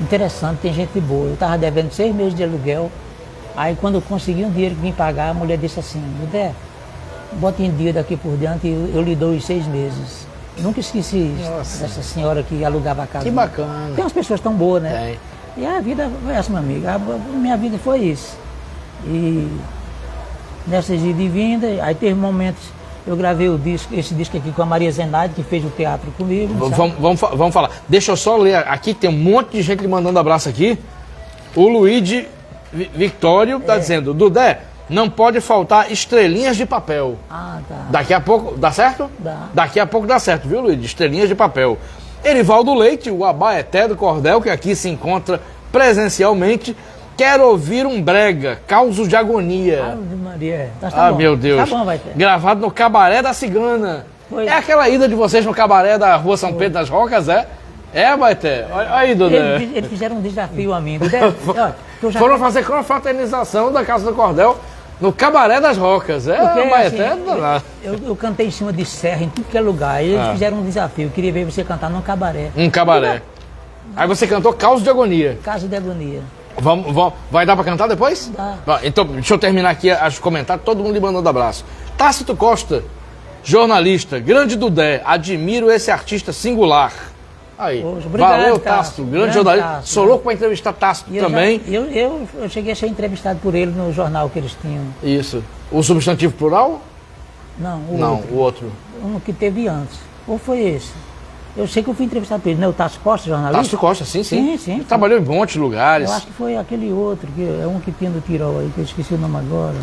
[SPEAKER 2] Interessante, tem gente boa. Eu tava devendo 6 meses de aluguel. Aí quando eu consegui um dinheiro que vim pagar, a mulher disse assim, José, bota em dia daqui por diante e eu lhe dou os 6 meses. Nunca esqueci dessa senhora que alugava a casa.
[SPEAKER 1] Que bacana.
[SPEAKER 2] Tem umas pessoas tão boas, né?
[SPEAKER 1] Tem.
[SPEAKER 2] E a vida foi essa, meu amigo. A minha vida foi isso. E nessas idas e vindas, aí teve momentos, eu gravei esse disco aqui com a Maria Zenaide, que fez o teatro comigo.
[SPEAKER 1] Vamos falar. Deixa eu só ler aqui, tem um monte de gente mandando abraço aqui. O Luigi Victório está dizendo, Dudé, não pode faltar estrelinhas de papel.
[SPEAKER 2] Ah, tá.
[SPEAKER 1] Daqui a pouco, dá certo?
[SPEAKER 2] Dá.
[SPEAKER 1] Daqui a pouco dá certo, viu, Luiz? Estrelinhas de papel. Erivaldo Leite, o Abaeté do Cordel, que aqui se encontra presencialmente, quer ouvir um brega, Causos de Agonia.
[SPEAKER 2] Ave Maria. Tá bom.
[SPEAKER 1] Meu Deus.
[SPEAKER 2] Tá bom, vai ter.
[SPEAKER 1] Gravado no Cabaré da Cigana.
[SPEAKER 2] Foi.
[SPEAKER 1] É aquela ida de vocês no Cabaré da Rua São Pedro das Rocas, é? É, Abaeté? Olha aí, Dudé.
[SPEAKER 2] Eles fizeram um desafio a mim. Dudé,
[SPEAKER 1] Foram fazer confraternização da Casa do Cordel no Cabaré das Rocas. É,
[SPEAKER 2] porque,
[SPEAKER 1] Abaeté,
[SPEAKER 2] assim, eu cantei em cima de serra, em tudo que é lugar. E eles fizeram um desafio. Eu queria ver você cantar num cabaré.
[SPEAKER 1] Um cabaré. Aí você cantou Causos de Agonia.
[SPEAKER 2] Caso de agonia.
[SPEAKER 1] Vai dar pra cantar depois?
[SPEAKER 2] Dá.
[SPEAKER 1] Então, deixa eu terminar aqui os comentários, todo mundo lhe mandando abraço. Tácito Costa, jornalista, grande Dudé, admiro esse artista singular. Aí,
[SPEAKER 2] Poxa, obrigado,
[SPEAKER 1] valeu,
[SPEAKER 2] Tácito.
[SPEAKER 1] Tácito, grande jornalista.
[SPEAKER 2] Tácito.
[SPEAKER 1] Sou louco pra entrevistar Tácito também.
[SPEAKER 2] Eu cheguei a ser entrevistado por ele no jornal que eles tinham.
[SPEAKER 1] Isso. O substantivo plural?
[SPEAKER 2] Não,
[SPEAKER 1] Não, o outro.
[SPEAKER 2] Um que teve antes. Ou foi esse? Eu sei que eu fui entrevistado por ele, né? O Tácito Costa, jornalista.
[SPEAKER 1] Tácito Costa, sim.
[SPEAKER 2] Sim.
[SPEAKER 1] Ele trabalhou em um monte de lugares.
[SPEAKER 2] Eu acho que foi aquele outro, que é um que tinha no Tirol aí, que eu esqueci o nome agora.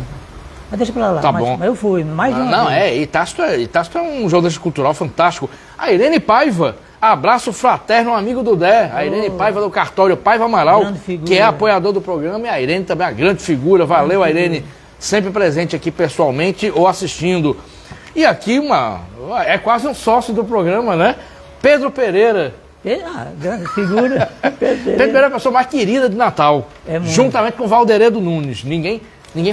[SPEAKER 2] Mas deixa pra lá.
[SPEAKER 1] Tá bom.
[SPEAKER 2] Mas eu fui, mais de uma vez.
[SPEAKER 1] E Tácito é um jornalista cultural fantástico. A Irene Paiva, abraço fraterno, um amigo do Dé. A Irene Paiva do cartório Paiva Amaral,
[SPEAKER 2] Grande figura.
[SPEAKER 1] que é apoiador do programa, e a Irene também é uma grande figura. Valeu, a Irene, sempre presente aqui pessoalmente ou assistindo. E aqui é quase um sócio do programa, né? Pedro Pereira.
[SPEAKER 2] Grande figura.
[SPEAKER 1] Pedro Pereira é a pessoa mais querida de Natal, juntamente com Valderedo Nunes. Ninguém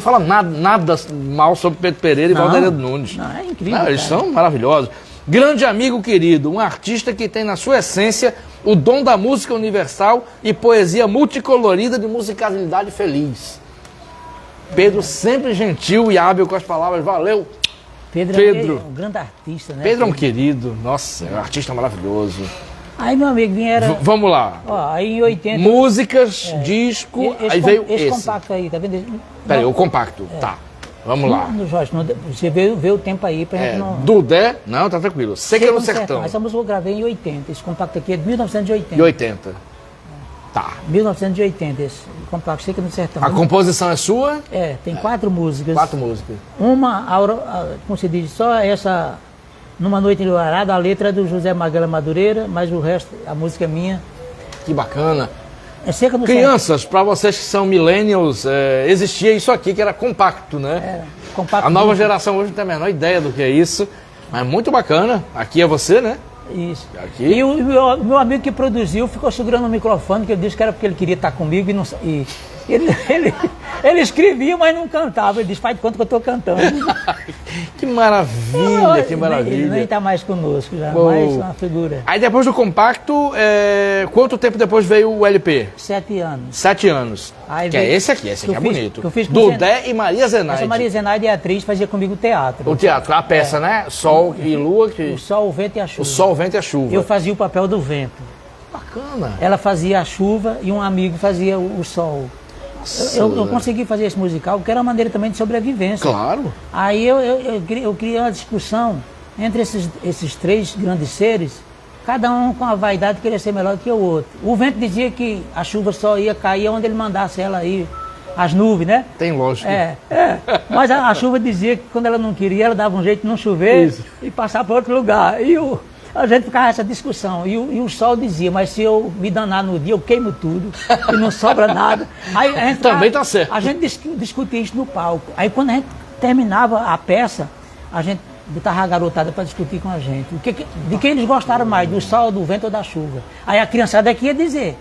[SPEAKER 1] fala nada mal sobre Pedro Pereira e Valderedo Nunes.
[SPEAKER 2] Não, é incrível.
[SPEAKER 1] Eles são maravilhosos. Grande amigo querido, um artista que tem na sua essência o dom da música universal e poesia multicolorida de musicalidade feliz. Pedro sempre gentil e hábil com as palavras. Valeu,
[SPEAKER 2] Pedro. É um grande artista, né?
[SPEAKER 1] Pedro é um querido, nossa, é um artista maravilhoso.
[SPEAKER 2] Aí, meu amigo,
[SPEAKER 1] Vamos lá.
[SPEAKER 2] Ó, aí em 80...
[SPEAKER 1] Músicas, disco, aí veio esse.
[SPEAKER 2] Esse compacto aí, tá vendo?
[SPEAKER 1] Peraí, o compacto, tá. Vamos lá.
[SPEAKER 2] Jorge, você vê o tempo aí pra gente não...
[SPEAKER 1] Dudé, não, tá tranquilo. Seca no Sertão.
[SPEAKER 2] Essa música eu gravei em 80, esse compacto aqui é de 1980.
[SPEAKER 1] E 80. Tá.
[SPEAKER 2] 1980, esse compacto Seca no Sertão.
[SPEAKER 1] A composição é sua?
[SPEAKER 2] Tem 4 músicas.
[SPEAKER 1] 4 músicas.
[SPEAKER 2] Uma, como se diz, só essa... Numa Noite Enluarada, a letra é do José Magalhães Madureira, mas o resto, a música é minha.
[SPEAKER 1] Que bacana.
[SPEAKER 2] É Seca no
[SPEAKER 1] Crianças, para vocês que são millennials, existia isso aqui que era compacto, né?
[SPEAKER 2] Compacto.
[SPEAKER 1] A nova geração hoje não tem a menor ideia do que é isso, mas muito bacana. Aqui é você, né?
[SPEAKER 2] Isso.
[SPEAKER 1] Aqui.
[SPEAKER 2] E o meu amigo que produziu ficou segurando o microfone, que eu disse que era porque ele queria estar comigo e ele escrevia, mas não cantava. Ele disse, faz de conta que eu estou cantando.
[SPEAKER 1] Que maravilha, que maravilha.
[SPEAKER 2] Ele nem está mais conosco já,
[SPEAKER 1] Pô.
[SPEAKER 2] mas uma figura.
[SPEAKER 1] Aí depois do compacto, quanto tempo depois veio o LP?
[SPEAKER 2] 7 anos.
[SPEAKER 1] 7 anos.
[SPEAKER 2] Aí
[SPEAKER 1] que
[SPEAKER 2] veio-
[SPEAKER 1] é esse aqui é bonito.
[SPEAKER 2] que eu fiz com
[SPEAKER 1] Dudé e Maria Zenaide.
[SPEAKER 2] Essa Maria Zenaide é atriz, fazia comigo teatro.
[SPEAKER 1] O teatro, a peça, né? Sol e Lua.
[SPEAKER 2] O Sol, o Vento e a Chuva.
[SPEAKER 1] O Sol, o Vento e a Chuva.
[SPEAKER 2] Eu fazia o papel do vento.
[SPEAKER 1] Bacana.
[SPEAKER 2] Ela fazia a chuva e um amigo fazia o sol. Eu consegui fazer esse musical, porque era uma maneira também de sobrevivência.
[SPEAKER 1] Claro.
[SPEAKER 2] Aí eu criei uma discussão entre esses 3 grandes seres, cada um com a vaidade de querer ser melhor do que o outro. O vento dizia que a chuva só ia cair onde ele mandasse ela ir, as nuvens, né?
[SPEAKER 1] Tem lógica.
[SPEAKER 2] Mas a chuva dizia que quando ela não queria, ela dava um jeito de não chover
[SPEAKER 1] Isso.
[SPEAKER 2] e passar para outro lugar. E a gente ficava nessa discussão. E o sol dizia, mas se eu me danar no dia, eu queimo tudo e não sobra nada. Aí a gente
[SPEAKER 1] Também tá certo.
[SPEAKER 2] A gente discutia isso no palco. Aí quando a gente terminava a peça, a gente botava a garotada para discutir com a gente. De quem eles gostaram mais, do sol, do vento ou da chuva. Aí a criançada aqui ia dizer,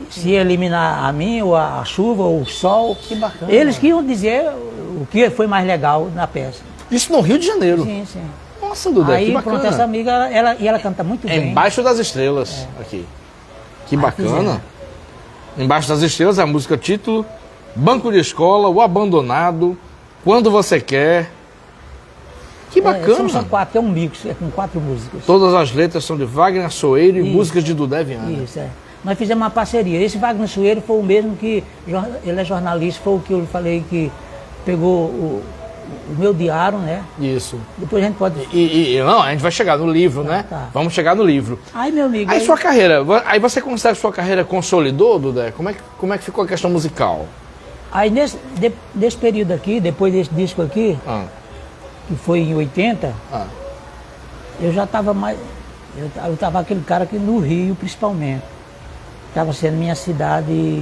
[SPEAKER 2] se eliminar a mim, ou a chuva, ou o sol.
[SPEAKER 1] Que bacana.
[SPEAKER 2] Eles que iam dizer o que foi mais legal na peça.
[SPEAKER 1] Isso no Rio de Janeiro?
[SPEAKER 2] Sim, sim.
[SPEAKER 1] Nossa, Dudé,
[SPEAKER 2] Aí,
[SPEAKER 1] que bacana.
[SPEAKER 2] pronto, essa amiga, ela canta muito bem.
[SPEAKER 1] Embaixo das Estrelas, aqui. Que bacana. Embaixo das Estrelas é a música título, Banco de Escola, O Abandonado, Quando Você Quer. Que bacana.
[SPEAKER 2] São 4, é um mix, é com 4 músicas.
[SPEAKER 1] Todas as letras são de Wagner Soeiro e músicas de Dudé Viana.
[SPEAKER 2] Isso, é. Nós fizemos uma parceria. Esse Wagner Soeiro foi o mesmo que, ele é jornalista, foi o que eu falei que pegou o meu diário, né?
[SPEAKER 1] Isso.
[SPEAKER 2] Depois a gente pode...
[SPEAKER 1] Não, a gente vai chegar no livro, né?
[SPEAKER 2] Tá.
[SPEAKER 1] Vamos chegar no livro.
[SPEAKER 2] Aí, meu amigo...
[SPEAKER 1] Aí sua carreira, aí você considera que sua carreira consolidou, Dudé? Como é que ficou a questão musical?
[SPEAKER 2] Aí nesse período aqui, depois desse disco aqui, que foi em 80, eu já estava mais... Eu estava aquele cara aqui no Rio, principalmente. Estava sendo minha cidade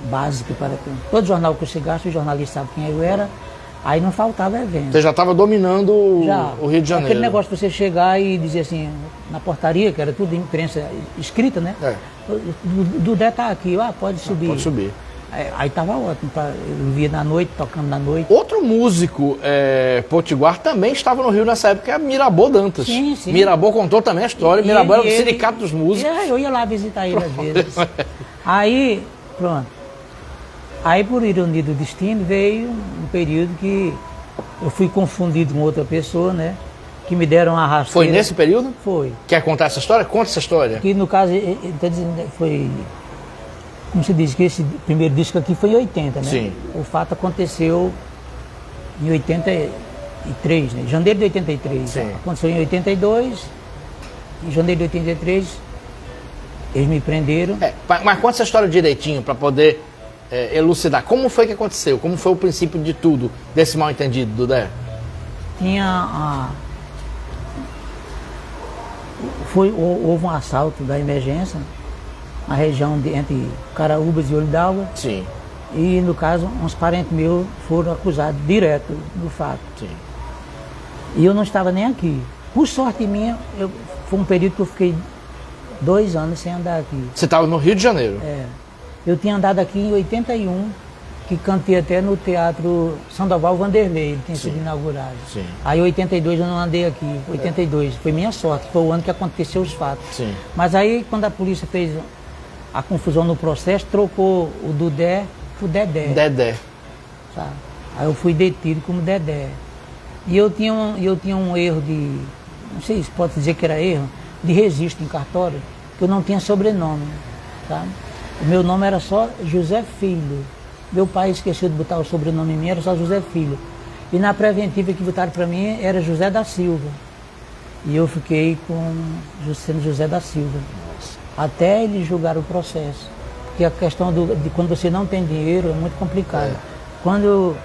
[SPEAKER 2] básica para todo jornal que eu chegasse, o jornalista sabe quem eu era. Aí não faltava evento.
[SPEAKER 1] Você já estava dominando o Rio de Janeiro.
[SPEAKER 2] Aquele negócio de você chegar e dizer assim, na portaria, que era tudo imprensa escrita, né? O Dudé tá aqui, pode subir.
[SPEAKER 1] Pode subir.
[SPEAKER 2] Aí tava ótimo, eu via na noite, tocando na noite.
[SPEAKER 1] Outro músico potiguar também estava no Rio nessa época, é Mirabô Dantas.
[SPEAKER 2] Sim, sim.
[SPEAKER 1] Mirabô contou também a história, Mirabô era do Sindicato dos Músicos.
[SPEAKER 2] Eu ia lá visitar ele às vezes. Aí, pronto. Aí, por ironia do destino, veio um período que eu fui confundido com outra pessoa, né? Que me deram uma rasteira.
[SPEAKER 1] Foi nesse período?
[SPEAKER 2] Foi.
[SPEAKER 1] Quer contar essa história? Conta essa história.
[SPEAKER 2] Que no caso, foi... Como se diz, que esse primeiro disco aqui foi em 80, né?
[SPEAKER 1] Sim.
[SPEAKER 2] O fato aconteceu em 83, né? Janeiro de 83.
[SPEAKER 1] Sim.
[SPEAKER 2] Aconteceu em 82, em janeiro de 83, eles me prenderam.
[SPEAKER 1] Mas conta essa história direitinho para poder elucidar. Como foi que aconteceu? Como foi o princípio de tudo, desse mal entendido, Dudé?
[SPEAKER 2] Houve um assalto da emergência na região entre Caraúbas e Olho d'Água.
[SPEAKER 1] Sim.
[SPEAKER 2] E, no caso, uns parentes meus foram acusados direto do fato.
[SPEAKER 1] Sim.
[SPEAKER 2] E eu não estava nem aqui. Por sorte minha, foi um período que eu fiquei 2 anos sem andar aqui.
[SPEAKER 1] Você estava no Rio de Janeiro?
[SPEAKER 2] Eu tinha andado aqui em 81, que cantei até no Teatro Sandoval Vanderlei, ele tinha sido inaugurado.
[SPEAKER 1] Sim.
[SPEAKER 2] Aí em 82 eu não andei aqui, 82, foi minha sorte, foi o ano que aconteceu os fatos.
[SPEAKER 1] Sim.
[SPEAKER 2] Mas aí quando a polícia fez a confusão no processo, trocou o Dudé por Dedé.
[SPEAKER 1] Dedé.
[SPEAKER 2] Sabe? Aí eu fui detido como Dedé. E eu tinha um erro de, não sei se pode dizer que era erro, de registro em cartório, que eu não tinha sobrenome, sabe? O meu nome era só José Filho. Meu pai esqueceu de botar o sobrenome em mim, era só José Filho. E na preventiva que botaram para mim era José da Silva. E eu fiquei sendo José da Silva. Até eles julgaram o processo. Porque a questão de quando você não tem dinheiro é muito complicado. Quando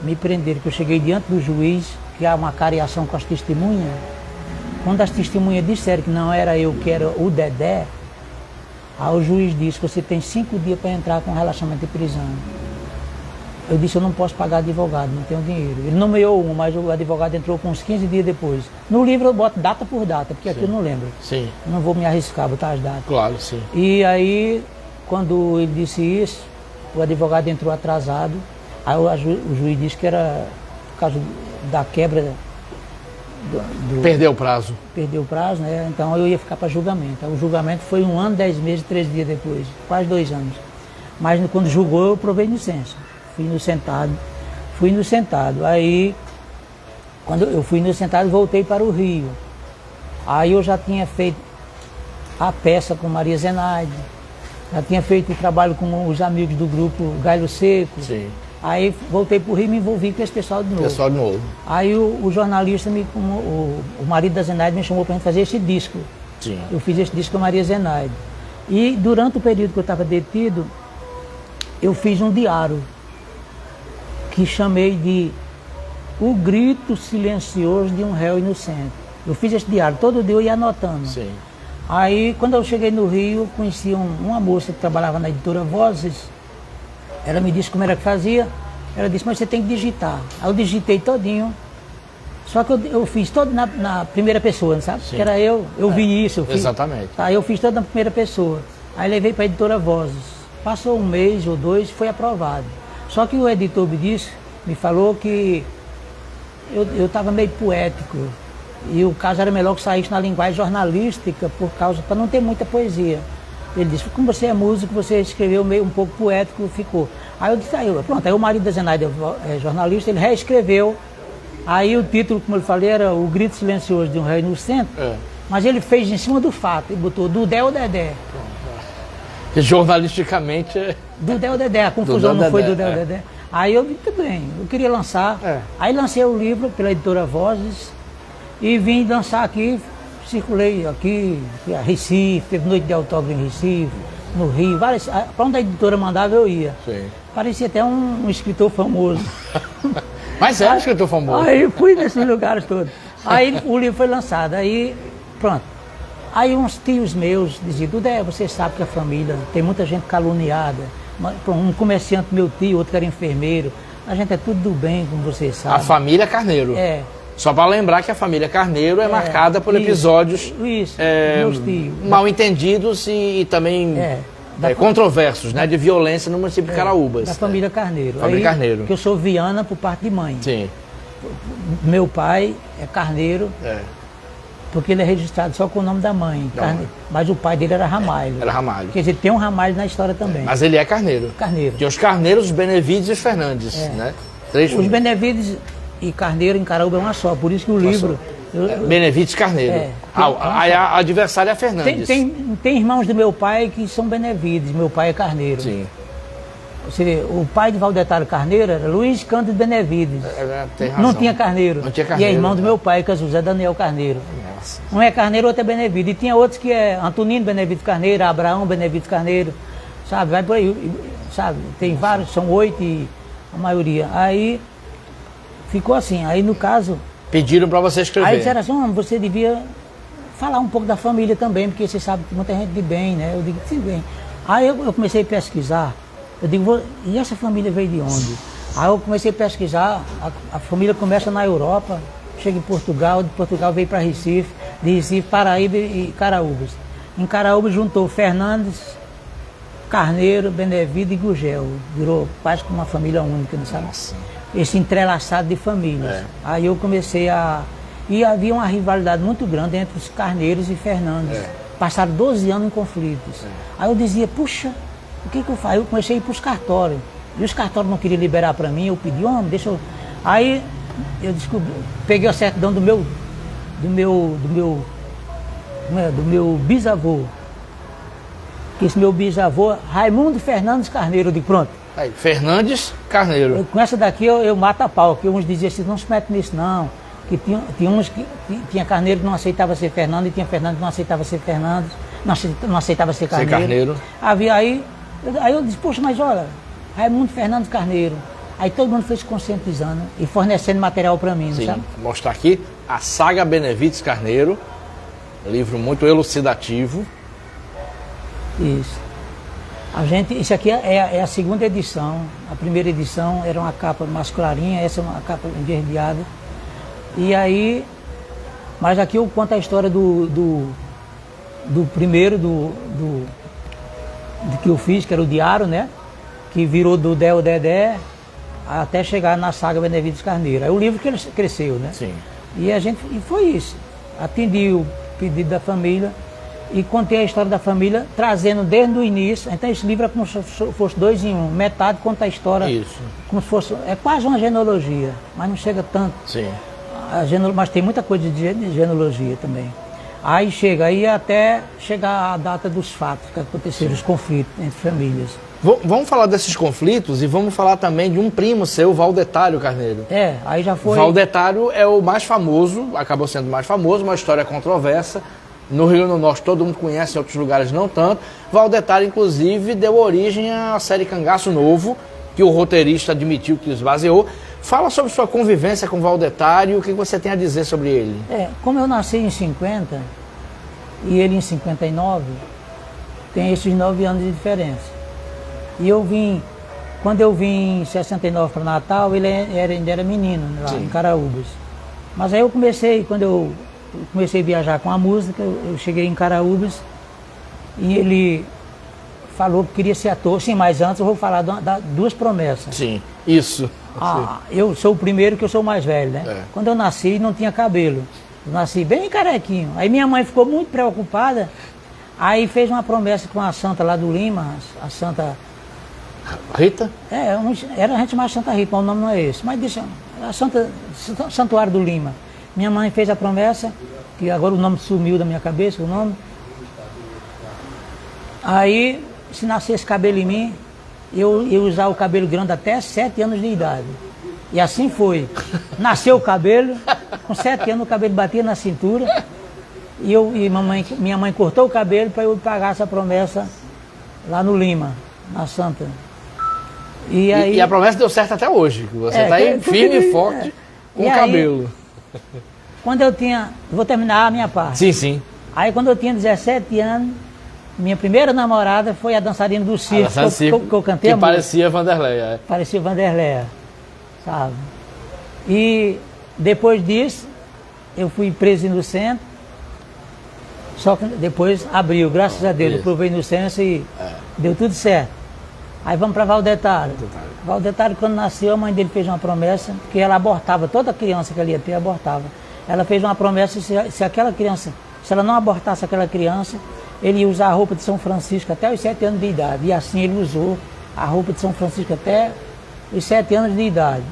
[SPEAKER 2] me prenderam, que eu cheguei diante do juiz, que há uma cariação com as testemunhas, quando as testemunhas disseram que não era eu, que era o Dedé, aí o juiz disse que você tem 5 dias para entrar com relaxamento de prisão. Eu disse, eu não posso pagar advogado, não tenho dinheiro. Ele nomeou um, mas o advogado entrou com uns 15 dias depois. No livro eu boto data por data, porque aqui eu não lembro.
[SPEAKER 1] Sim.
[SPEAKER 2] Não vou me arriscar, botar as datas.
[SPEAKER 1] Claro, sim.
[SPEAKER 2] E aí, quando ele disse isso, o advogado entrou atrasado. Aí o juiz disse que era por causa da quebra
[SPEAKER 1] Perdeu o prazo.
[SPEAKER 2] Perdeu o prazo, né? Então eu ia ficar para julgamento. O julgamento foi 1 ano, 10 meses, 13 dias depois, quase 2 anos. Mas quando julgou, eu provei inocência. Fui inocentado. Aí, quando eu fui inocentado, voltei para o Rio. Aí eu já tinha feito a peça com Maria Zenaide, já tinha feito o trabalho com os amigos do grupo Galho Seco.
[SPEAKER 1] Sim.
[SPEAKER 2] Aí voltei para o Rio e me envolvi com esse pessoal de novo. Aí o jornalista, o marido da Zenaide, me chamou para a gente fazer esse disco.
[SPEAKER 1] Sim.
[SPEAKER 2] Eu fiz esse disco com a Maria Zenaide. E durante o período que eu estava detido, eu fiz um diário que chamei de O Grito Silencioso de um Réu Inocente. Eu fiz esse diário, todo dia eu ia anotando.
[SPEAKER 1] Sim.
[SPEAKER 2] Aí, quando eu cheguei no Rio, conheci uma moça que trabalhava na editora Vozes. Ela me disse como era que fazia. Ela disse, mas você tem que digitar. Aí eu digitei todinho. Só que eu fiz todo na primeira pessoa, sabe?
[SPEAKER 1] Sim.
[SPEAKER 2] Que era eu vi isso.
[SPEAKER 1] Exatamente.
[SPEAKER 2] Aí eu fiz todo na primeira pessoa. Aí levei para a editora Vozes. Passou um mês ou dois, foi aprovado. Só que o editor me falou que eu estava meio poético. E o caso era melhor que saísse na linguagem jornalística, para não ter muita poesia. Ele disse, como você é músico, você escreveu meio um pouco poético, ficou. Aí eu disse, pronto, aí o marido da Zenaide é jornalista, ele reescreveu. Aí o título, como eu falei, era O Grito Silencioso de um Rei no Centro, mas ele fez em cima do fato, ele botou Dudé ou Dedé.
[SPEAKER 1] Jornalisticamente...
[SPEAKER 2] Dudé ou Dedé, a confusão não foi Dudé ou Dedé. Aí eu disse, tudo bem, eu queria lançar. Aí lancei o livro pela editora Vozes e vim lançar aqui, circulei aqui, a Recife, teve noite de autógrafo em Recife, no Rio, várias, para onde a editora mandava eu ia.
[SPEAKER 1] Sim.
[SPEAKER 2] Parecia até um escritor famoso.
[SPEAKER 1] Mas é um escritor famoso.
[SPEAKER 2] Aí fui nesses lugares todos. Aí o livro foi lançado, aí pronto. Aí uns tios meus diziam, Dudé, você sabe que a família tem muita gente caluniada. Um comerciante meu tio, outro que era enfermeiro. A gente é tudo do bem, como você sabe.
[SPEAKER 1] A família Carneiro.
[SPEAKER 2] É.
[SPEAKER 1] Só para lembrar que a família Carneiro é marcada por episódios
[SPEAKER 2] meus tios.
[SPEAKER 1] mal entendidos e também controversos, né, de violência no município de Caraúbas.
[SPEAKER 2] Da família Carneiro.
[SPEAKER 1] Família Carneiro.
[SPEAKER 2] Que eu sou Viana por parte de mãe.
[SPEAKER 1] Sim.
[SPEAKER 2] Meu pai é Carneiro, porque ele é registrado só com o nome da mãe. Mas o pai dele era Ramalho.
[SPEAKER 1] Era Ramalho.
[SPEAKER 2] Quer dizer, tem um Ramalho na história também.
[SPEAKER 1] Mas ele é Carneiro.
[SPEAKER 2] Carneiro.
[SPEAKER 1] Tem os Carneiros, os Benevides e os Fernandes, né? Três
[SPEAKER 2] os Benevides e Carneiro em Caraúba é uma só, por isso que o livro...
[SPEAKER 1] Benevides Carneiro. A adversária é a Fernandes.
[SPEAKER 2] Tem irmãos do meu pai que são Benevides, meu pai é Carneiro.
[SPEAKER 1] Sim.
[SPEAKER 2] Você vê, o pai de Valdetário Carneiro era Luiz Cândido Benevides.
[SPEAKER 1] Tem razão.
[SPEAKER 2] Não tinha Carneiro.
[SPEAKER 1] Não tinha Carneiro.
[SPEAKER 2] E é irmão do meu pai, que é José Daniel Carneiro.
[SPEAKER 1] Nossa.
[SPEAKER 2] Um é Carneiro, outro é Benevides. E tinha outros que é Antonino Benevides Carneiro, Abraão Benevides Carneiro, sabe? Vai por aí, sabe? Tem vários, são 8 e a maioria. Aí ficou assim, aí no caso...
[SPEAKER 1] Pediram para você escrever.
[SPEAKER 2] Aí disseram assim, você devia falar um pouco da família também, porque você sabe que muita gente de bem, né? Eu digo, sim, bem. Aí eu comecei a pesquisar, eu digo, e essa família veio de onde? Aí eu comecei a pesquisar, a família começa na Europa, chega em Portugal, de Portugal veio para Recife, de Recife, Paraíba e Caraúbas. Em Caraúbas juntou Fernandes, Carneiro, Benevides e Gugel. Virou quase como uma família única, não sabe?
[SPEAKER 1] Nossa.
[SPEAKER 2] Esse entrelaçado de famílias. Aí eu comecei a... E havia uma rivalidade muito grande entre os Carneiros e Fernandes. Passaram 12 anos em conflitos. Aí eu dizia, puxa, o que eu faço? Eu comecei a ir para os cartórios. E os cartórios não queriam liberar para mim, eu pedi, homem, deixa eu... Aí eu descobri, peguei a certidão do meu bisavô. Que esse meu bisavô, Raimundo Fernandes Carneiro, eu digo, pronto.
[SPEAKER 1] Aí, Fernandes Carneiro.
[SPEAKER 2] Com essa daqui eu mato a pau, que uns diziam assim, não se mete nisso não. Que tinha uns que tinha Carneiro que não aceitava ser Fernando e tinha Fernando que não aceitava ser Fernandes, não aceitava ser Carneiro.
[SPEAKER 1] Ser Carneiro.
[SPEAKER 2] Havia aí eu disse, poxa, mas olha, Raimundo Fernandes Carneiro. Aí todo mundo foi se conscientizando e fornecendo material para mim,
[SPEAKER 1] Sim,
[SPEAKER 2] sabe?
[SPEAKER 1] Vou mostrar aqui a saga Benevides Carneiro, livro muito elucidativo.
[SPEAKER 2] Isso. Isso aqui é a segunda edição. A primeira edição era uma capa mais clarinha, essa é uma capa enverdeada. E aí, mas aqui eu conto a história do primeiro, do que eu fiz, que era o Diário, né? Que virou do Dé ou Dedé, até chegar na saga Benevides Carneiro. Aí o livro que ele cresceu, né?
[SPEAKER 1] Sim.
[SPEAKER 2] E foi isso. Atendi o pedido da família e contei a história da família, trazendo desde o início. Então esse livro é como se fosse 2 em 1. Metade conta a história.
[SPEAKER 1] Isso.
[SPEAKER 2] Como se fosse. É quase uma genealogia, mas não chega tanto.
[SPEAKER 1] Sim.
[SPEAKER 2] Mas tem muita coisa de genealogia também. Aí até chegar a data dos fatos que aconteceram, os conflitos entre famílias.
[SPEAKER 1] Vamos falar desses conflitos e vamos falar também de um primo seu, Valdetário Carneiro.
[SPEAKER 2] Aí já foi...
[SPEAKER 1] Valdetário é o mais famoso, acabou sendo o mais famoso, uma história controversa. No Rio Grande do Norte todo mundo conhece, em outros lugares não tanto. Valdetário, inclusive, deu origem à série Cangaço Novo, que o roteirista admitiu que esvaziou. Fala sobre sua convivência com o Valdetário, o que você tem a dizer sobre ele?
[SPEAKER 2] Como eu nasci em 50 e ele em 59, tem esses 9 anos de diferença. E quando eu vim em 69 para Natal, ele ainda era menino, lá em Caraúbas. Mas aí quando eu comecei a viajar com a música, eu cheguei em Caraúbas e ele falou que queria ser ator. Sim, mas antes eu vou falar duas promessas.
[SPEAKER 1] Sim, isso.
[SPEAKER 2] Eu sou o primeiro que eu sou o mais velho, né?
[SPEAKER 1] É.
[SPEAKER 2] Quando eu nasci, não tinha cabelo. Eu nasci bem carequinho. Aí minha mãe ficou muito preocupada, aí fez uma promessa com a santa lá do Lima, a santa...
[SPEAKER 1] Rita?
[SPEAKER 2] Era a gente mais Santa Rita, mas o nome não é esse. Mas deixa, a Santuário do Lima. Minha mãe fez a promessa, que agora o nome sumiu da minha cabeça, o nome. Aí, se nascesse cabelo em mim, eu ia usar o cabelo grande até 7 anos de idade. E assim foi. Nasceu o cabelo, com 7 anos o cabelo batia na cintura, e minha mãe cortou o cabelo para eu pagar essa promessa lá no Lima, na Santa. E
[SPEAKER 1] a promessa deu certo até hoje, que você está aí firme e forte com o cabelo.
[SPEAKER 2] Quando eu tinha... Vou terminar a minha parte.
[SPEAKER 1] Sim, sim.
[SPEAKER 2] Aí quando eu tinha 17 anos, minha primeira namorada foi a dançarina do circo, que eu cantei a música.
[SPEAKER 1] Parecia Vanderleia.
[SPEAKER 2] Parecia Vanderleia, sabe? E depois disso, eu fui preso no centro, só que depois abriu, graças a Deus. Eu provei inocência e deu tudo certo. Aí vamos para Valdetário. Valdetário, quando nasceu, a mãe dele fez uma promessa, que ela abortava, toda criança que ele ia ter, abortava. Ela fez uma promessa, se aquela criança, se ela não abortasse aquela criança, ele ia usar a roupa de São Francisco até os 7 anos de idade. E assim ele usou a roupa de São Francisco até os 7 anos de idade.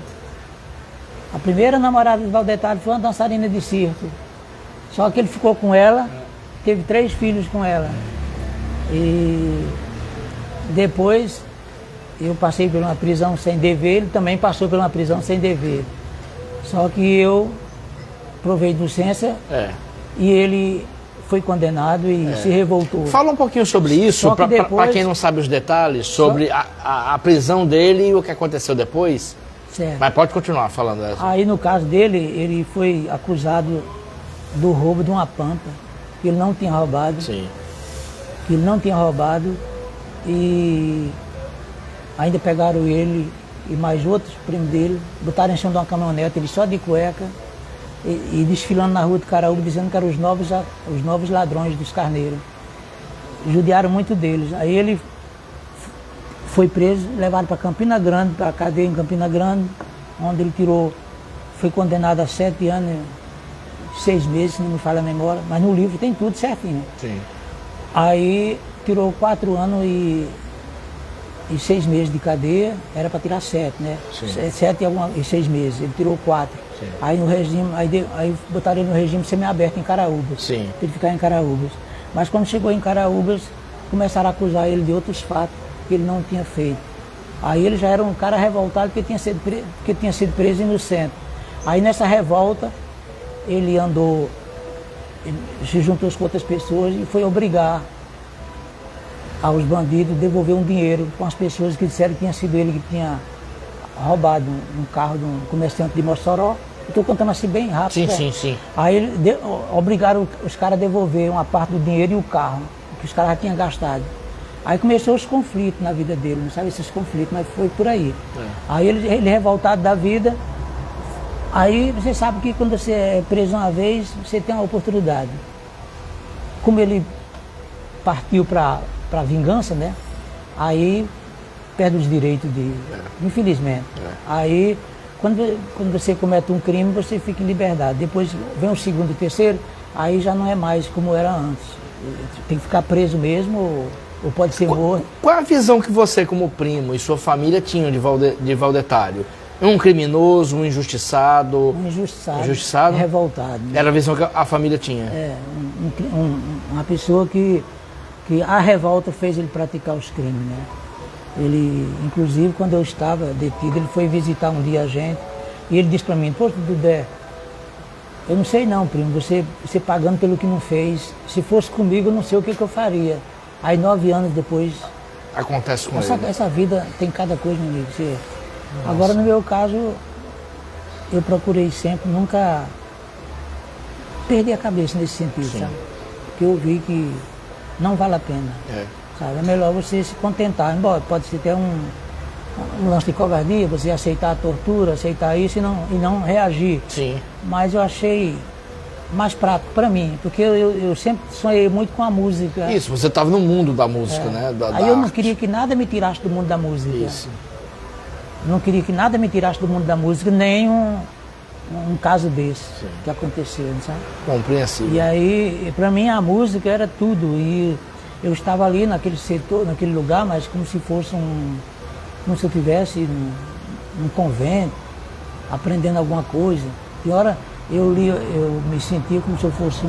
[SPEAKER 2] A primeira namorada de Valdetário foi uma dançarina de circo. Só que ele ficou com ela, teve 3 filhos com ela. E depois eu passei por uma prisão sem dever, ele também passou por uma prisão sem dever. Só que eu provei inocência e ele foi condenado e se revoltou.
[SPEAKER 1] Fala um pouquinho sobre isso, para quem não sabe os detalhes, sobre a prisão dele e o que aconteceu depois.
[SPEAKER 2] Certo.
[SPEAKER 1] Mas pode continuar falando.
[SPEAKER 2] Aí no caso dele, ele foi acusado do roubo de uma pampa, que ele não tinha roubado.
[SPEAKER 1] Sim.
[SPEAKER 2] Que ele não tinha roubado e ainda pegaram ele e mais outros primos dele, botaram em cima de uma caminhonete, ele só de cueca, e desfilando na rua de Caraúba, dizendo que eram os novos ladrões dos carneiros. Judiaram muito deles. Aí ele foi preso, levado para Campina Grande, para a cadeia em Campina Grande, onde ele foi condenado a 7 anos, 6 meses, se não me falha a memória, mas no livro tem tudo certinho.
[SPEAKER 1] Sim.
[SPEAKER 2] Aí tirou 4 anos e 6 meses de cadeia, era para tirar 7, né?
[SPEAKER 1] Sim.
[SPEAKER 2] 7 e 6 meses, ele tirou 4. Sim. Aí no regime, aí botaram ele no regime semiaberto em Caraúbas.
[SPEAKER 1] Sim.
[SPEAKER 2] Para ele ficar em Caraúbas. Mas quando chegou em Caraúbas, começaram a acusar ele de outros fatos que ele não tinha feito. Aí ele já era um cara revoltado porque tinha sido preso inocente. Aí nessa revolta, ele se juntou com outras pessoas e foi obrigar aos bandidos a devolver um dinheiro com as pessoas que disseram que tinha sido ele que tinha roubado um carro de um comerciante de Mossoró. Estou contando assim bem rápido.
[SPEAKER 1] Sim.
[SPEAKER 2] Aí obrigaram os caras a devolver uma parte do dinheiro e o carro, que os caras já tinham gastado. Aí começou os conflitos na vida dele, não sabe esses conflitos, mas foi por aí. Aí ele revoltado da vida, aí você sabe que quando você é preso uma vez, você tem uma oportunidade. Como ele partiu para vingança, né? Aí perde os direitos dele, infelizmente. Aí quando você comete um crime, você fica em liberdade. Depois vem o segundo e terceiro, aí já não é mais como era antes. Tem que ficar preso mesmo ou pode ser morto.
[SPEAKER 1] Qual a visão que você, como primo, e sua família tinham de Valdetário? Um criminoso, um injustiçado?
[SPEAKER 2] Um injustiçado. Revoltado. Né?
[SPEAKER 1] Era a visão que a família tinha?
[SPEAKER 2] Uma pessoa que a revolta fez ele praticar os crimes, né? Ele, inclusive, quando eu estava detido, ele foi visitar um dia a gente e ele disse para mim: poxa, Dudé, eu não sei não, primo, você pagando pelo que não fez, se fosse comigo eu não sei o que eu faria. Aí 9 anos depois...
[SPEAKER 1] Acontece com ele.
[SPEAKER 2] Essa vida tem cada coisa, meu amigo. Agora, no meu caso, eu procurei sempre nunca perder a cabeça nesse sentido, sabe? Porque eu vi que não vale a pena. Sabe? É melhor você se contentar, embora pode ser até um lance de covardia, você aceitar a tortura, aceitar isso e não reagir.
[SPEAKER 1] Sim.
[SPEAKER 2] Mas eu achei mais prático para mim, porque eu sempre sonhei muito com a música.
[SPEAKER 1] Isso, você estava no mundo da música, né?
[SPEAKER 2] Aí eu não queria que nada me tirasse do mundo da música.
[SPEAKER 1] Isso.
[SPEAKER 2] Não queria que nada me tirasse do mundo da música, nem um caso desse que aconteceu, sabe?
[SPEAKER 1] Compreensível.
[SPEAKER 2] E aí, para mim, a música era tudo. E eu estava ali naquele setor, naquele lugar, mas como se fosse como se eu estivesse num convento, aprendendo alguma coisa. E hora eu me sentia como se eu fosse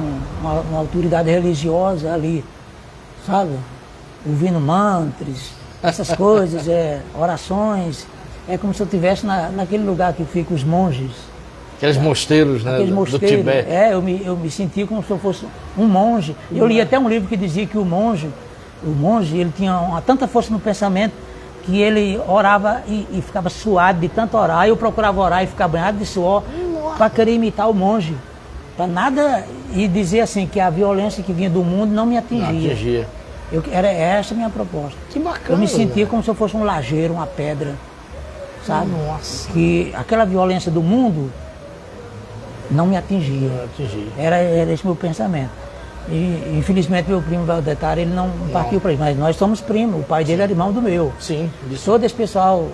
[SPEAKER 2] uma autoridade religiosa ali, sabe? Ouvindo mantras, essas coisas, orações. É como se eu estivesse naquele lugar que ficam os monges.
[SPEAKER 1] Aqueles mosteiros, né?
[SPEAKER 2] Aqueles mosteiros.
[SPEAKER 1] Do Tibete.
[SPEAKER 2] Eu me sentia como se eu fosse um monge. Eu li até um livro que dizia que o monge, ele tinha tanta força no pensamento que ele orava e ficava suado de tanto orar. Eu procurava orar e ficar banhado de suor para querer imitar o monge. Para nada, e dizer assim, que a violência que vinha do mundo não me atingia.
[SPEAKER 1] Não atingia.
[SPEAKER 2] Era essa a minha proposta.
[SPEAKER 1] Que bacana.
[SPEAKER 2] Eu me sentia como se eu fosse um lajeiro, uma pedra, sabe?
[SPEAKER 1] Nossa.
[SPEAKER 2] Que aquela violência do mundo não me atingia.
[SPEAKER 1] Não atingia.
[SPEAKER 2] Era esse meu pensamento. E infelizmente meu primo Valdetar, ele não partiu para isso, mas nós somos primos, o pai dele era irmão do meu.
[SPEAKER 1] Sim.
[SPEAKER 2] Todo esse pessoal,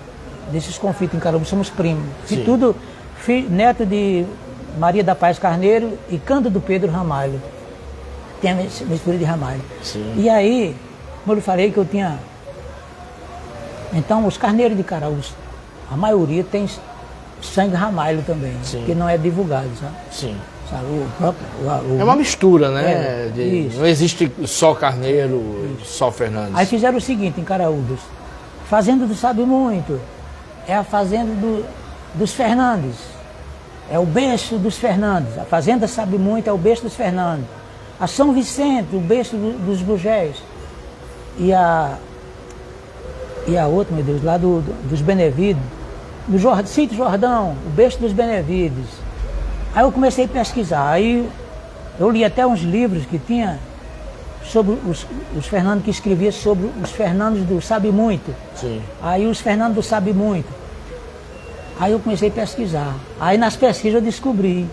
[SPEAKER 2] desses conflitos em Caraúbas, somos primos.
[SPEAKER 1] Sim.
[SPEAKER 2] Tudo neto de Maria da Paz Carneiro e Cândido Pedro Ramalho. Tem a mistura de Ramalho.
[SPEAKER 1] Sim.
[SPEAKER 2] E aí, como eu lhe falei que eu tinha... Então, os carneiros de Caraúbas, a maioria tem sangue Ramalho também,
[SPEAKER 1] Sim.
[SPEAKER 2] que não é divulgado, sabe?
[SPEAKER 1] Sim.
[SPEAKER 2] Sabe?
[SPEAKER 1] É uma mistura, né?
[SPEAKER 2] Isso.
[SPEAKER 1] Não existe só Carneiro, só Fernandes.
[SPEAKER 2] Aí fizeram o seguinte em Caraúbas. Fazenda do Sabe Muito é a fazenda dos Fernandes. É o berço dos Fernandes. A Fazenda Sabe Muito é o berço dos Fernandes. A São Vicente, o berço dos Gugés. E a outra, meu Deus, lá dos Benevides. Do Sítio Jordão, o berço dos Benevides. Aí eu comecei a pesquisar. Aí eu li até uns livros que tinha sobre os Fernandes, que escrevia sobre os Fernandes do Sabe Muito.
[SPEAKER 1] Sim.
[SPEAKER 2] Aí os Fernandes do Sabe Muito. Aí eu comecei a pesquisar. Aí nas pesquisas eu descobri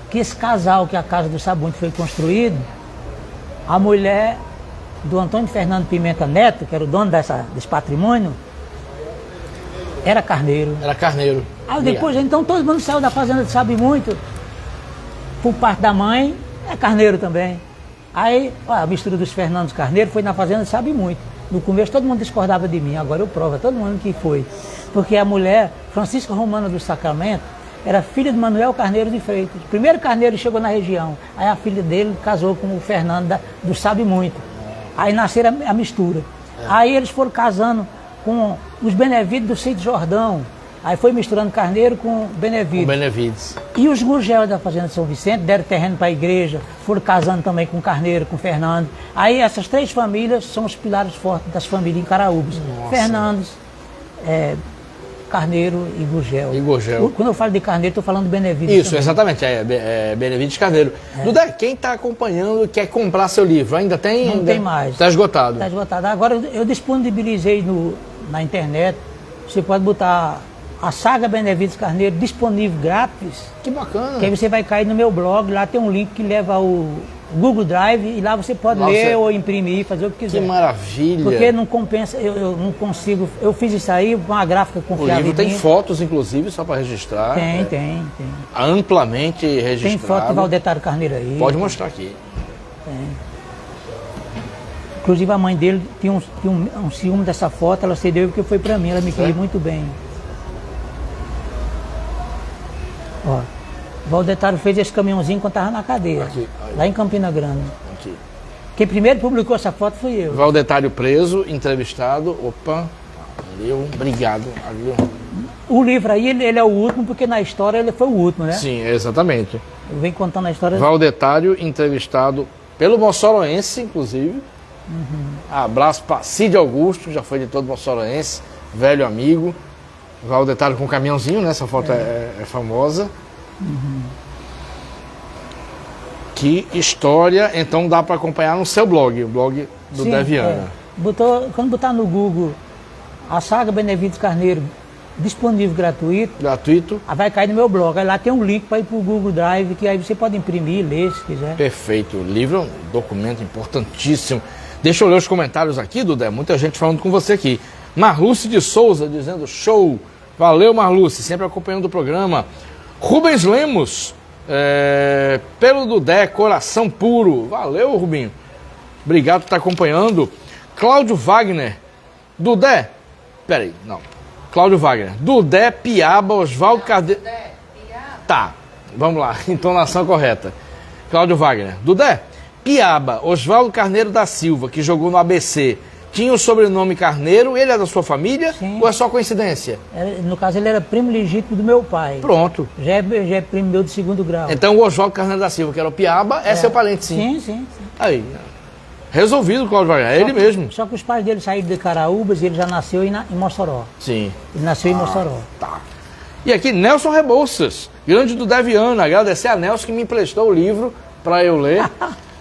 [SPEAKER 2] que esse casal que a Casa do Sabe Muito foi construído, a mulher do Antônio Fernando Pimenta Neto, que era o dono desse patrimônio, era carneiro.
[SPEAKER 1] Era Carneiro.
[SPEAKER 2] Aí depois, então todo mundo saiu da Fazenda do Sabe Muito, por parte da mãe, é carneiro também. Aí, a mistura dos Fernandes Carneiro foi na Fazenda do Sabe Muito. No começo todo mundo discordava de mim, agora eu provo a todo mundo que foi. Porque a mulher, Francisca Romana do Sacramento, era filha de Manuel Carneiro de Freitas. O primeiro carneiro chegou na região. Aí a filha dele casou com o Fernando do Sabe Muito. Aí nasceram a mistura. Aí eles foram casando com os Benevides do Sítio Jordão. Aí foi misturando Carneiro com Benevides.
[SPEAKER 1] Com Benevides.
[SPEAKER 2] E os Gurgel da Fazenda de São Vicente deram terreno para a igreja, foram casando também com Carneiro, com Fernandes. Aí essas três famílias são os pilares fortes das famílias em Caraúbas. Fernandes, Carneiro e Gurgel.
[SPEAKER 1] E Gurgel.
[SPEAKER 2] Quando eu falo de Carneiro, estou falando de Benevides.
[SPEAKER 1] Isso,
[SPEAKER 2] também.
[SPEAKER 1] exatamente, Benevides Carneiro. Duda, quem está acompanhando quer comprar seu livro, ainda tem?
[SPEAKER 2] Não tem mais.
[SPEAKER 1] Está esgotado.
[SPEAKER 2] Está esgotado. Agora eu disponibilizei na internet, você pode botar a saga Benevides Carneiro disponível grátis.
[SPEAKER 1] Que bacana.
[SPEAKER 2] Que aí você vai cair no meu blog, lá tem um link que leva ao Google Drive e lá você pode ler ou imprimir, fazer o que quiser.
[SPEAKER 1] Que maravilha.
[SPEAKER 2] Porque não compensa, eu não consigo, eu fiz isso aí com uma gráfica confiável.
[SPEAKER 1] O livro tem fotos, inclusive, só para registrar.
[SPEAKER 2] Tem.
[SPEAKER 1] Amplamente registrado.
[SPEAKER 2] Tem foto do Valdetário Carneiro aí.
[SPEAKER 1] Pode mostrar aqui.
[SPEAKER 2] Tem. Inclusive a mãe dele tinha um ciúme dessa foto, ela cedeu porque foi para mim, ela me queria muito bem. Ó, Valdetário fez esse caminhãozinho quando estava na cadeia,
[SPEAKER 1] Aqui.
[SPEAKER 2] lá em Campina Grande.
[SPEAKER 1] Aqui.
[SPEAKER 2] Quem primeiro publicou essa foto fui eu.
[SPEAKER 1] Valdetário preso, entrevistado. Opa, valeu, obrigado.
[SPEAKER 2] O livro aí, ele é o último, porque na história ele foi o último, né?
[SPEAKER 1] Sim, exatamente.
[SPEAKER 2] Eu venho contando a história.
[SPEAKER 1] Valdetário entrevistado pelo Mossoroense, inclusive. Abraço para Cid Augusto, já foi de todo Mossoroense, velho amigo. Valdetário com caminhãozinho, né? Essa foto é famosa. Que história, então dá para acompanhar no seu blog, o blog do
[SPEAKER 2] Sim,
[SPEAKER 1] Deviana.
[SPEAKER 2] Quando botar no Google a saga Benevides Carneiro disponível gratuito.
[SPEAKER 1] Gratuito.
[SPEAKER 2] Aí vai cair no meu blog. Aí lá tem um link para ir para o Google Drive, que aí você pode imprimir, ler se quiser.
[SPEAKER 1] Perfeito. O livro é um documento importantíssimo. Deixa eu ler os comentários aqui, Dudé. Muita gente falando com você aqui. Marluce de Souza dizendo show. Valeu, Marluce, sempre acompanhando o programa. Rubens Lemos, pelo Dudé, coração puro. Valeu, Rubinho. Obrigado por estar acompanhando. Cláudio Wagner. Dudé. Peraí, não. Cláudio Wagner. Dudé, Piaba, Oswaldo Carneiro. Tá, vamos lá. Entonação correta. Cláudio Wagner. Dudé, Piaba, Oswaldo Carneiro da Silva, que jogou no ABC, tinha o sobrenome Carneiro, ele é da sua família?
[SPEAKER 2] Sim.
[SPEAKER 1] Ou é só coincidência?
[SPEAKER 2] No caso, ele era primo legítimo do meu pai.
[SPEAKER 1] Pronto.
[SPEAKER 2] Já é primo meu de segundo grau.
[SPEAKER 1] Então o Oswaldo Carneiro da Silva, que era o Piaba, é seu parente, sim.
[SPEAKER 2] Sim.
[SPEAKER 1] Aí, resolvido, Cláudio Wagner, é ele mesmo.
[SPEAKER 2] Só que os pais dele saíram de Caraúbas e ele já nasceu em Mossoró.
[SPEAKER 1] Sim.
[SPEAKER 2] Ele nasceu em Mossoró.
[SPEAKER 1] Tá. E aqui, Nelson Rebouças, grande do Deviana. Agradecer a Nelson que me emprestou o livro para eu ler.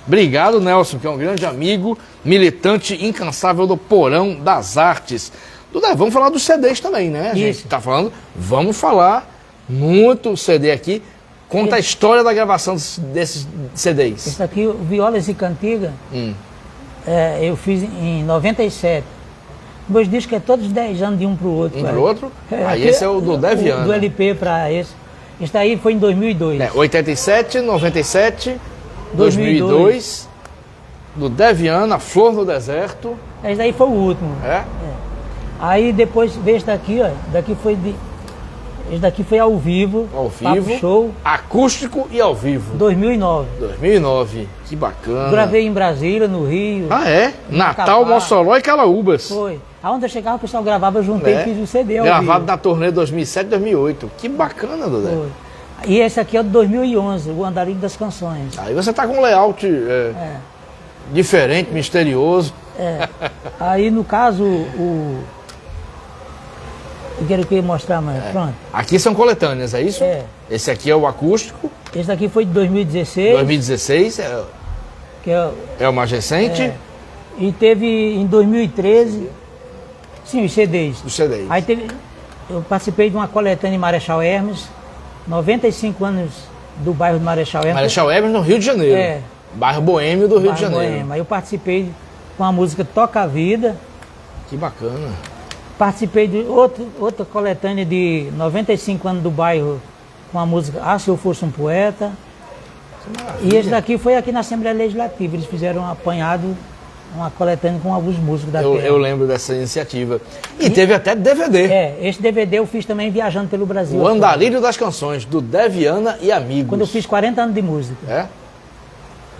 [SPEAKER 1] Obrigado, Nelson, que é um grande amigo, militante incansável do Porão das Artes. Dudé, vamos falar dos CDs também, né? A gente tá falando, vamos falar muito CD aqui. Conta a história da gravação desses CDs.
[SPEAKER 2] Esse aqui, Violas e Cantiga, eu fiz em 97. Meus discos é todos 10 anos de um para o outro.
[SPEAKER 1] Um para o outro? Aí esse é o do Deviana.
[SPEAKER 2] Do LP para esse. Esse daí foi em 2002.
[SPEAKER 1] 87, 97... 2002, do Deviana, Flor no Deserto.
[SPEAKER 2] Esse daí foi o último. Aí depois veio esse daqui, ó. Esse daqui foi ao vivo.
[SPEAKER 1] Ao vivo.
[SPEAKER 2] Show.
[SPEAKER 1] Acústico e ao vivo.
[SPEAKER 2] 2009.
[SPEAKER 1] 2009. Que bacana.
[SPEAKER 2] Gravei em Brasília, no Rio.
[SPEAKER 1] Ah, é? Natal, Mossoró e Caraúbas.
[SPEAKER 2] Foi. Aonde eu chegava, o pessoal gravava, juntei e fiz o CD ao
[SPEAKER 1] Gravado
[SPEAKER 2] vivo.
[SPEAKER 1] na turnê 2007, 2008. Que bacana, Dudé.
[SPEAKER 2] Foi. E esse aqui é de 2011, o Andarilho das Canções.
[SPEAKER 1] Aí você tá com um layout diferente, misterioso.
[SPEAKER 2] Aí, no caso, eu queria mostrar, mas pronto.
[SPEAKER 1] Aqui são coletâneas, é isso? Esse aqui é o acústico.
[SPEAKER 2] Esse daqui foi de 2016.
[SPEAKER 1] 2016,
[SPEAKER 2] que
[SPEAKER 1] é o mais recente.
[SPEAKER 2] E teve em 2013, sim, os CDs.
[SPEAKER 1] Os CDs.
[SPEAKER 2] Aí eu participei de uma coletânea em Marechal Hermes, 95 anos do bairro de Marechal Hermes.
[SPEAKER 1] Marechal Hermes, no Rio de Janeiro. Bairro Boêmio do Rio de Janeiro. Boêmio.
[SPEAKER 2] Aí eu participei com a música Toca a Vida.
[SPEAKER 1] Que bacana.
[SPEAKER 2] Participei de outra coletânea de 95 anos do bairro com a música Ah, Se Eu Fosse um Poeta. E esse daqui foi aqui na Assembleia Legislativa. Eles fizeram um apanhado, uma coletânea com alguns músicos da terra.
[SPEAKER 1] Eu lembro dessa iniciativa. E teve até DVD.
[SPEAKER 2] Esse DVD eu fiz também viajando pelo Brasil.
[SPEAKER 1] O Andarilho das Canções, do Deviana e Amigos.
[SPEAKER 2] Quando eu fiz 40 anos de música.
[SPEAKER 1] É?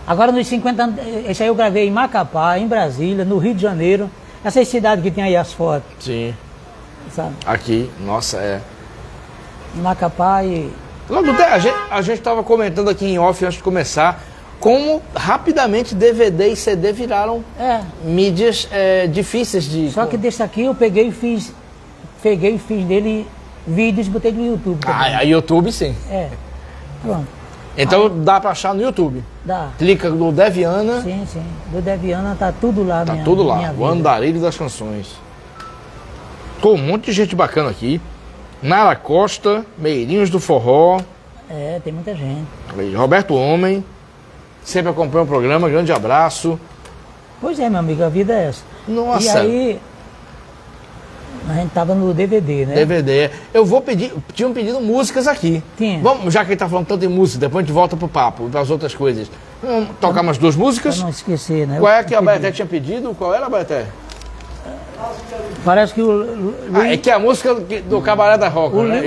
[SPEAKER 2] Agora nos 50 anos, esse aí eu gravei em Macapá, em Brasília, no Rio de Janeiro. Essas cidades que tem aí as fotos.
[SPEAKER 1] Sim.
[SPEAKER 2] Sabe?
[SPEAKER 1] Aqui, nossa,
[SPEAKER 2] Em Macapá e...
[SPEAKER 1] A gente estava comentando aqui em off antes de começar como rapidamente DVD e CD viraram mídias difíceis de...
[SPEAKER 2] Só que desse aqui eu peguei e fiz dele vídeos e botei no YouTube também.
[SPEAKER 1] Ah, YouTube sim.
[SPEAKER 2] Pronto.
[SPEAKER 1] Então dá para achar no YouTube.
[SPEAKER 2] Dá.
[SPEAKER 1] Clica no Deviana.
[SPEAKER 2] Sim. Do Deviana tá tudo lá.
[SPEAKER 1] Tá tudo lá. O Andarilho das Canções. Pô, um monte de gente bacana aqui. Nara Costa, Meirinhos do Forró.
[SPEAKER 2] Tem muita gente.
[SPEAKER 1] Roberto Homem. Sempre acompanha o programa. Grande abraço.
[SPEAKER 2] Pois é, meu amigo, a vida é essa.
[SPEAKER 1] Nossa.
[SPEAKER 2] E aí, a gente tava no DVD, né?
[SPEAKER 1] DVD. Eu vou pedir, tinham pedido músicas aqui.
[SPEAKER 2] Tinha.
[SPEAKER 1] Vamos, já que ele tá falando tanto em música, depois a gente volta pro papo, para as outras coisas. Vamos tocar umas duas músicas?
[SPEAKER 2] Pra não esquecer, né?
[SPEAKER 1] Qual é que a Baeté tinha pedido? Qual era, Baeté?
[SPEAKER 2] Parece que o
[SPEAKER 1] é que é a música do Cabaré da Roca, né?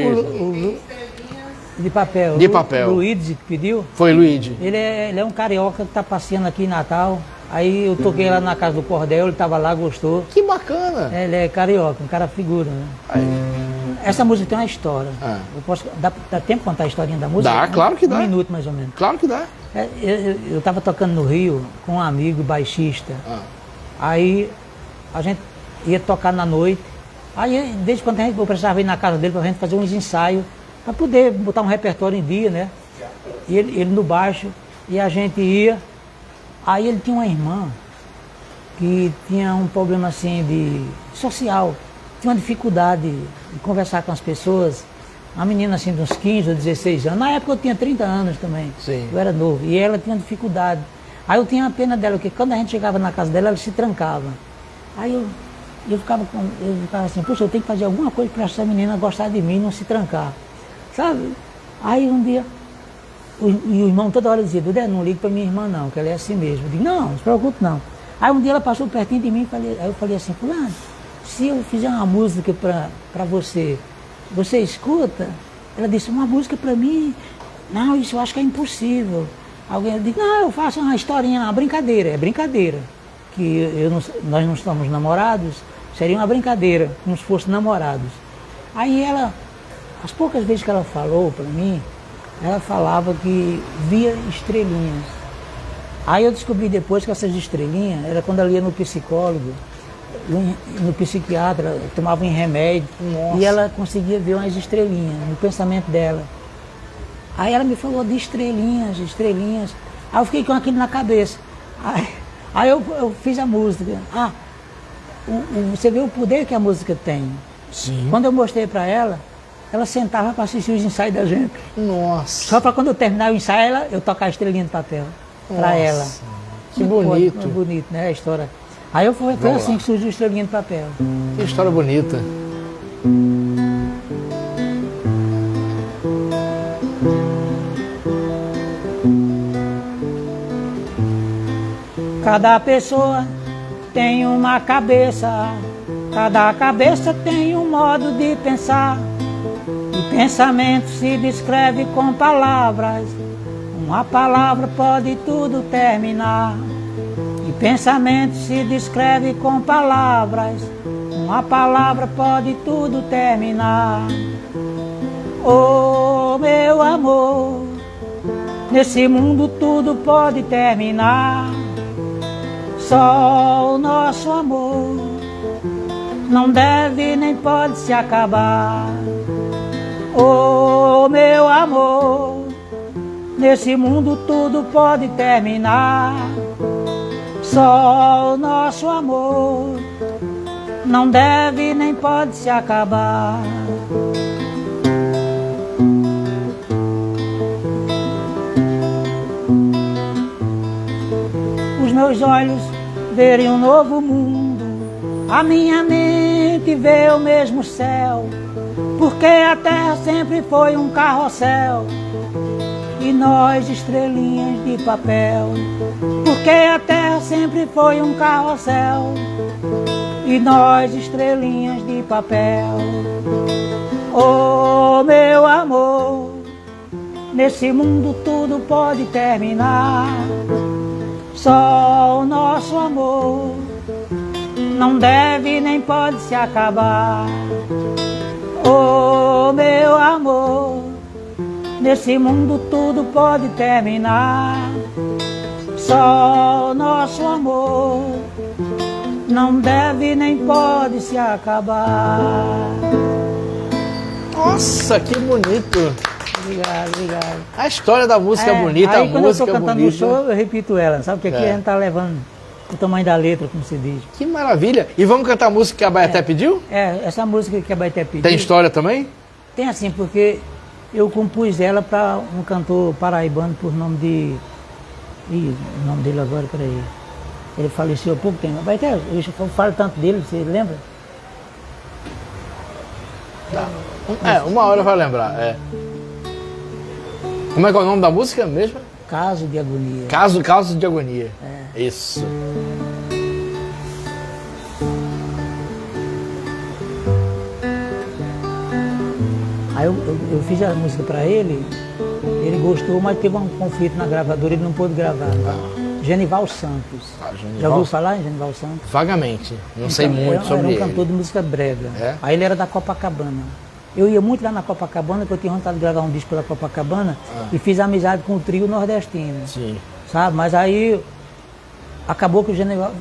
[SPEAKER 2] de papel.
[SPEAKER 1] De papel.
[SPEAKER 2] O Luigi que pediu.
[SPEAKER 1] Foi Luigi.
[SPEAKER 2] Ele é um carioca que tá passeando aqui em Natal. Aí eu toquei lá na casa do Cordel, ele tava lá, gostou.
[SPEAKER 1] Que bacana.
[SPEAKER 2] Ele é carioca, um cara figura, né? Essa música tem uma história. Dá tempo de contar a historinha da música?
[SPEAKER 1] Dá, claro que dá.
[SPEAKER 2] Um minuto mais ou menos.
[SPEAKER 1] Claro que dá.
[SPEAKER 2] Eu tava tocando no Rio com um amigo baixista. Aí a gente ia tocar na noite. Aí desde quando eu precisava ir na casa dele pra gente fazer uns ensaios, para poder botar um repertório em dia, né? E ele no baixo, e a gente ia. Aí ele tinha uma irmã que tinha um problema assim de social, tinha uma dificuldade de conversar com as pessoas. Uma menina assim de uns 15 ou 16 anos. Na época eu tinha 30 anos também.
[SPEAKER 1] Sim.
[SPEAKER 2] Eu era novo. E ela tinha dificuldade. Aí eu tinha a pena dela, porque quando a gente chegava na casa dela, ela se trancava. Aí eu ficava assim, poxa, eu tenho que fazer alguma coisa para essa menina gostar de mim e não se trancar. Sabe? Aí um dia, e o irmão toda hora dizia, Dudé, não ligue para minha irmã não, que ela é assim mesmo. Eu digo, não se preocupe não. Aí um dia ela passou pertinho de mim, aí eu falei assim, fulano, se eu fizer uma música para você, você escuta? Ela disse, uma música para mim? Não, isso eu acho que é impossível. Alguém disse, não, eu faço uma historinha, uma brincadeira. É brincadeira. Que nós não estamos namorados, seria uma brincadeira, como se fossem namorados. Aí ela, as poucas vezes que ela falou para mim, ela falava que via estrelinhas. Aí eu descobri depois que essas estrelinhas, era quando ela ia no psicólogo, no psiquiatra, tomava um remédio. Nossa. E ela conseguia ver umas estrelinhas no pensamento dela. Aí ela me falou de estrelinhas, estrelinhas. Aí eu fiquei com aquilo na cabeça. Aí eu fiz a música. Você vê o poder que a música tem.
[SPEAKER 1] Sim.
[SPEAKER 2] Quando eu mostrei para ela, ela sentava para assistir os ensaios da gente.
[SPEAKER 1] Nossa.
[SPEAKER 2] Só para quando eu terminar o ensaio, eu tocar a estrelinha de papel para ela.
[SPEAKER 1] Que bonito.
[SPEAKER 2] Pode, bonito, né, a história. Aí foi assim que surgiu a estrelinha de papel.
[SPEAKER 1] Que história bonita.
[SPEAKER 2] Cada pessoa tem uma cabeça, cada cabeça tem um modo de pensar. E pensamento se descreve com palavras, uma palavra pode tudo terminar. E pensamento se descreve com palavras, uma palavra pode tudo terminar. Oh, meu amor, nesse mundo tudo pode terminar. Só o nosso amor não deve nem pode se acabar. Oh, meu amor, nesse mundo tudo pode terminar. Só o nosso amor não deve nem pode se acabar. Os meus olhos verem um novo mundo, a minha mente vê o mesmo céu, porque a terra sempre foi um carrossel e nós estrelinhas de papel. Porque a terra sempre foi um carrossel e nós estrelinhas de papel. Oh, meu amor, nesse mundo tudo pode terminar. Só o nosso amor não deve nem pode se acabar. Oh, meu amor, nesse mundo tudo pode terminar. Só o nosso amor não deve nem pode se acabar.
[SPEAKER 1] Nossa, que bonito!
[SPEAKER 2] Obrigado, obrigado.
[SPEAKER 1] A história da música é bonita,
[SPEAKER 2] aí,
[SPEAKER 1] a
[SPEAKER 2] quando
[SPEAKER 1] música
[SPEAKER 2] eu tô cantando
[SPEAKER 1] bonita.
[SPEAKER 2] no show, eu repito ela, sabe? Porque aqui a gente tá levando o tamanho da letra, como se diz.
[SPEAKER 1] Que maravilha! E vamos cantar a música que a Baeté pediu?
[SPEAKER 2] Essa música que a Baeté pediu.
[SPEAKER 1] Tem história também?
[SPEAKER 2] Tem assim, porque eu compus ela para um cantor paraibano por nome de... Ih, o nome dele agora, peraí. Ele faleceu há pouco tempo. Baeté, eu falo tanto dele, você lembra?
[SPEAKER 1] Tá. Uma hora vai lembrar. Como é que é o nome da música mesmo?
[SPEAKER 2] Caso de Agonia.
[SPEAKER 1] Caso de Agonia. Isso.
[SPEAKER 2] Aí eu fiz a música para ele, ele gostou, mas teve um conflito na gravadora, ele não pôde gravar. Genival Santos.
[SPEAKER 1] Genival.
[SPEAKER 2] Já ouviu falar em Genival Santos?
[SPEAKER 1] Vagamente. Não sei muito sobre ele.
[SPEAKER 2] Era um cantor de música brega. Aí ele era da Copacabana. Eu ia muito lá na Copacabana, porque eu tinha vontade de gravar um disco pela Copacabana e fiz amizade com o trio nordestino.
[SPEAKER 1] Sim.
[SPEAKER 2] Sabe? Mas aí acabou que o Genival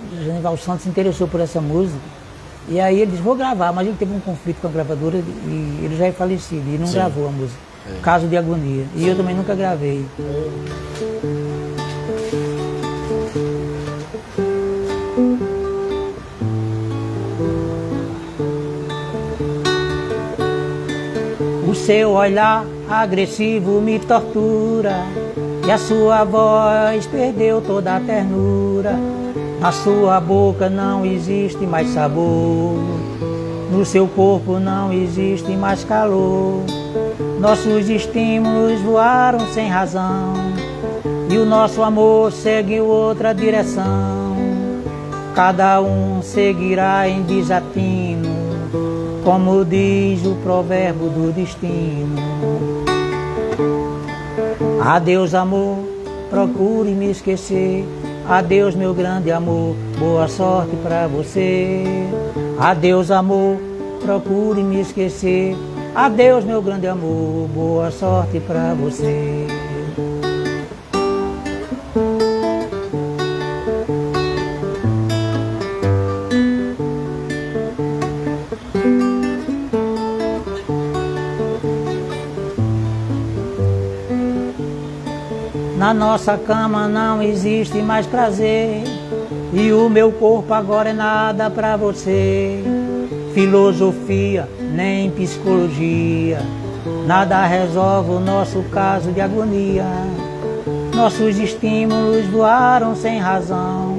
[SPEAKER 2] Santos se interessou por essa música. E aí ele disse, vou gravar, mas ele teve um conflito com a gravadora e ele já é falecido e não gravou a música. Caso de Agonia. E eu também nunca gravei. seu olhar agressivo me tortura, e a sua voz perdeu toda a ternura. Na sua boca não existe mais sabor, no seu corpo não existe mais calor. Nossos estímulos voaram sem razão, e o nosso amor seguiu outra direção. Cada um seguirá em desatino, como diz o provérbio do destino. Adeus, amor, procure me esquecer. Adeus, meu grande amor, boa sorte pra você. Adeus, amor, procure me esquecer. Adeus, meu grande amor, boa sorte pra você. Na nossa cama não existe mais prazer, e o meu corpo agora é nada pra você. Filosofia, nem psicologia, nada resolve o nosso caso de agonia. Nossos estímulos voaram sem razão,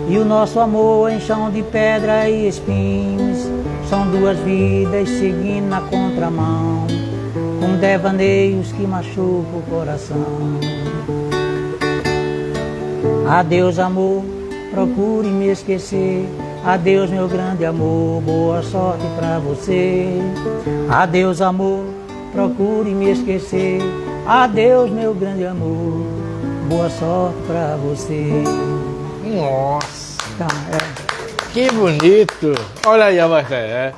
[SPEAKER 2] e o nosso amor em chão de pedra e espinhos. São duas vidas seguindo na contramão, com devaneios que machucam o coração. Adeus, amor, procure me esquecer. Adeus, meu grande amor, boa sorte pra você. Adeus, amor, procure me esquecer. Adeus, meu grande amor, boa sorte pra você.
[SPEAKER 1] Nossa,
[SPEAKER 2] Então,
[SPEAKER 1] que bonito. Olha aí a matéria.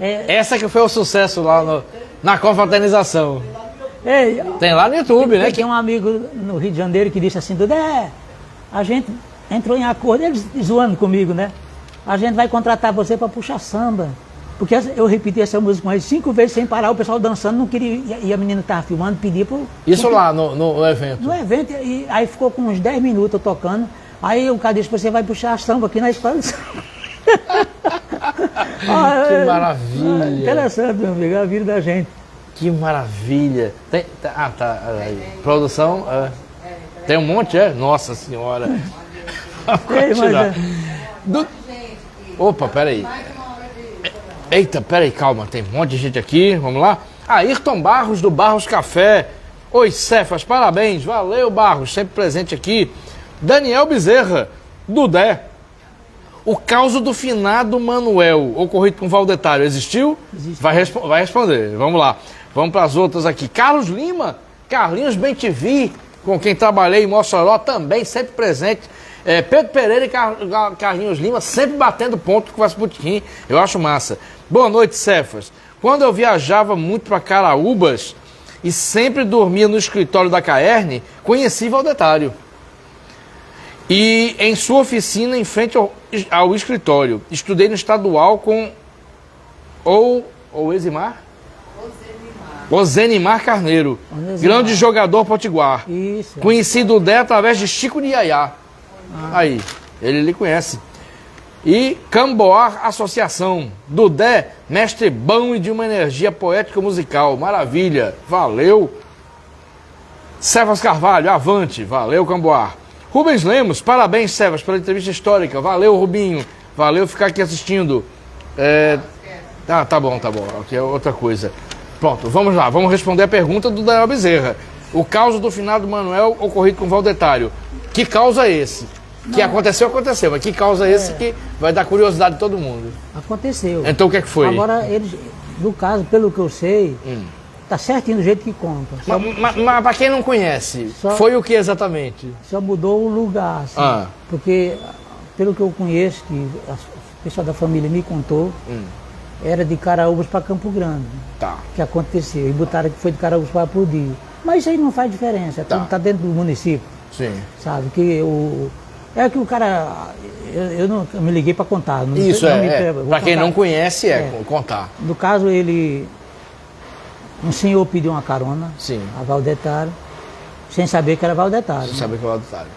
[SPEAKER 1] Essa que foi o sucesso lá na confraternização. Tem lá no YouTube, né?
[SPEAKER 2] Tem um amigo no Rio de Janeiro que disse assim, Dudé, a gente entrou em acordo, eles zoando comigo, né? A gente vai contratar você para puxar samba. Porque eu repeti essa música com eles 5 vezes sem parar, o pessoal dançando, não queria, e a menina que estava filmando pedia para...
[SPEAKER 1] Isso lá no evento?
[SPEAKER 2] No evento, e aí ficou com uns 10 minutos eu tocando, aí o cara disse, você vai puxar samba aqui na escola.
[SPEAKER 1] Que maravilha.
[SPEAKER 2] Interessante, meu amigo, a vida da gente.
[SPEAKER 1] Que maravilha. Tá. Aí. Produção, tem um monte, Nossa Senhora. Opa, peraí. Eita, peraí, calma, tem um monte de gente aqui, vamos lá. Ayrton Barros, do Barros Café. Oi, Cefas, parabéns, valeu, Barros, sempre presente aqui. Daniel Bezerra, Dudé. O caso do finado Manuel, ocorrido com Valdetário, existiu?
[SPEAKER 2] Existe.
[SPEAKER 1] Vai responder, vamos lá. Vamos para as outras aqui. Carlos Lima, Carlinhos Bentivi, com quem trabalhei em Mossoró, também sempre presente. Pedro Pereira e Carlinhos Lima, sempre batendo ponto com o Vasputin. Eu acho massa. Boa noite, Cefas. Quando eu viajava muito para Caraúbas e sempre dormia no escritório da Caerne, conheci Valdetário. E em sua oficina, em frente ao escritório. Estudei no estadual com Ozenimar Carneiro, grande jogador potiguar.
[SPEAKER 2] Isso.
[SPEAKER 1] Conheci Dudé através de Chico de Iaiá. Aí, ele lhe conhece. E Camboar Associação. Dudé, mestre bom e de uma energia poética musical. Maravilha, valeu. Cefas Carvalho, avante, valeu, Camboar. Rubens Lemos, parabéns, Cefas, pela entrevista histórica. Valeu, Rubinho, valeu ficar aqui assistindo. Tá bom, aqui é outra coisa. Pronto, vamos lá, vamos responder a pergunta do Daniel Bezerra. O caso do finado Manuel ocorrido com Valdetário. Que causa é esse? Que aconteceu, mas que causa é esse que vai dar curiosidade de todo mundo?
[SPEAKER 2] Aconteceu.
[SPEAKER 1] Então o que é que foi?
[SPEAKER 2] Agora, eles, no caso, pelo que eu sei, tá certinho do jeito que conta.
[SPEAKER 1] Mas para quem não conhece, foi o que exatamente?
[SPEAKER 2] Só mudou o lugar, assim, porque, pelo que eu conheço, que o pessoal da família me contou, era de Caraúbas para Campo Grande.
[SPEAKER 1] Tá.
[SPEAKER 2] Que aconteceu. E botaram que foi de Caraúbas para Apodi. Mas isso aí não faz diferença, tudo tá dentro do município.
[SPEAKER 1] Sim.
[SPEAKER 2] Sabe, que é que o cara, eu não me liguei para contar.
[SPEAKER 1] Isso, para quem não conhece, contar.
[SPEAKER 2] No caso, um senhor pediu uma carona,
[SPEAKER 1] sim,
[SPEAKER 2] a Valdetário, sem saber que era Valdetário.
[SPEAKER 1] Sem saber que era Valdetário.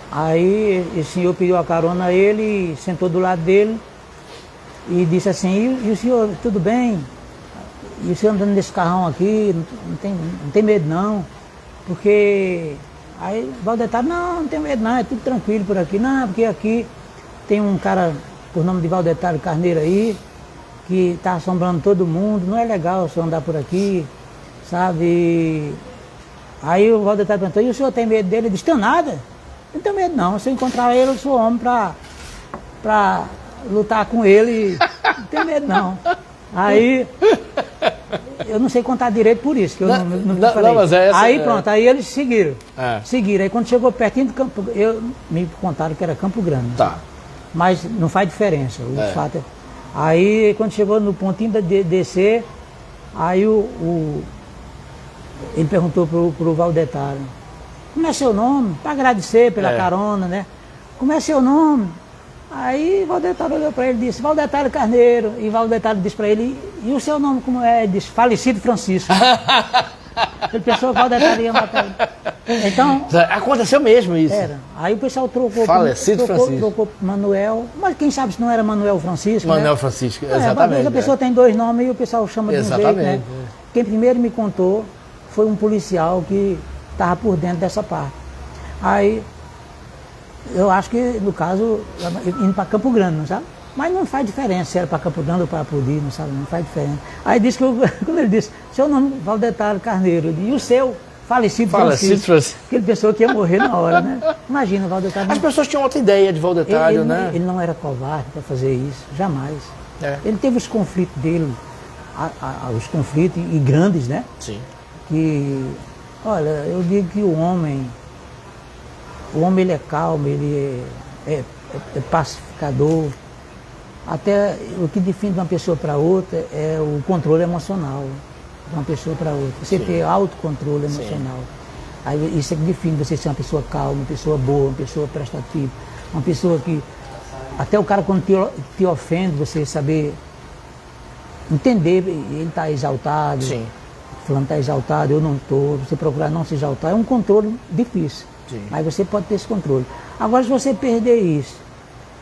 [SPEAKER 2] Aí, esse senhor pediu a carona, ele sentou do lado dele e disse assim, e o senhor, tudo bem? e você andando nesse carrão aqui, não tem medo não, porque aí Valdetaro, não tem medo não, é tudo tranquilo por aqui, não, porque aqui tem um cara por nome de Valdetaro Carneiro aí, que está assombrando todo mundo, não é legal o senhor andar por aqui, sabe? Aí o Valdetaro perguntou, e o senhor tem medo dele? Ele disse, tenho nada, não tenho medo não, se eu encontrar ele, eu sou homem para lutar com ele, não tenho medo não. Aí, eu não sei contar direito por isso, que eu não falei.
[SPEAKER 1] Mas
[SPEAKER 2] aí pronto, aí eles seguiram. Seguiram, aí quando chegou pertinho do Campo, me contaram que era Campo Grande.
[SPEAKER 1] Tá.
[SPEAKER 2] Mas não faz diferença, o fato é. Aí quando chegou no pontinho de descer, aí ele perguntou pro Valdetaro, como é seu nome? Para agradecer pela carona, né? Como é seu nome? Aí Valdetaro olhou para ele e disse, Valdetaro Carneiro. E Valdetaro disse para ele, e o seu nome como é? Ele disse, Falecido Francisco. Ele pensou que Valdetaro ia matar ele. Então...
[SPEAKER 1] Aconteceu mesmo isso.
[SPEAKER 2] Era. Aí o pessoal trocou pro Manuel, mas quem sabe se não era Manuel Francisco,
[SPEAKER 1] Manuel,
[SPEAKER 2] né?
[SPEAKER 1] Francisco, exatamente.
[SPEAKER 2] Às vezes a pessoa tem dois nomes e o pessoal chama de um jeito, né? Quem primeiro me contou foi um policial que estava por dentro dessa parte. Aí... eu acho que, no caso, indo para Campo Grande, não sabe? Mas não faz diferença se era para Campo Grande ou para Apodi, não sabe? Não faz diferença. Aí disse que quando ele disse, seu nome Valdetaro Carneiro, e o seu, Falecido Francisco. Que ele pensou que ia morrer na hora, né? Imagina, Valdetaro.
[SPEAKER 1] As pessoas tinham outra ideia de Valdetaro, né?
[SPEAKER 2] Ele não era covarde para fazer isso, jamais. Ele teve os conflitos dele, os conflitos e grandes, né?
[SPEAKER 1] Sim.
[SPEAKER 2] Que, olha, eu digo que o homem ele é calmo, ele é pacificador. Até o que define de uma pessoa para outra é o controle emocional de uma pessoa para outra. Você ter autocontrole emocional. Aí, isso é que define você ser uma pessoa calma, uma pessoa boa, uma pessoa prestativa, uma pessoa que... Até o cara quando te ofende, você saber entender, ele está exaltado, fulano está exaltado, eu não estou, você procurar não se exaltar, é um controle difícil. Mas você pode ter esse controle. Agora, se você perder isso,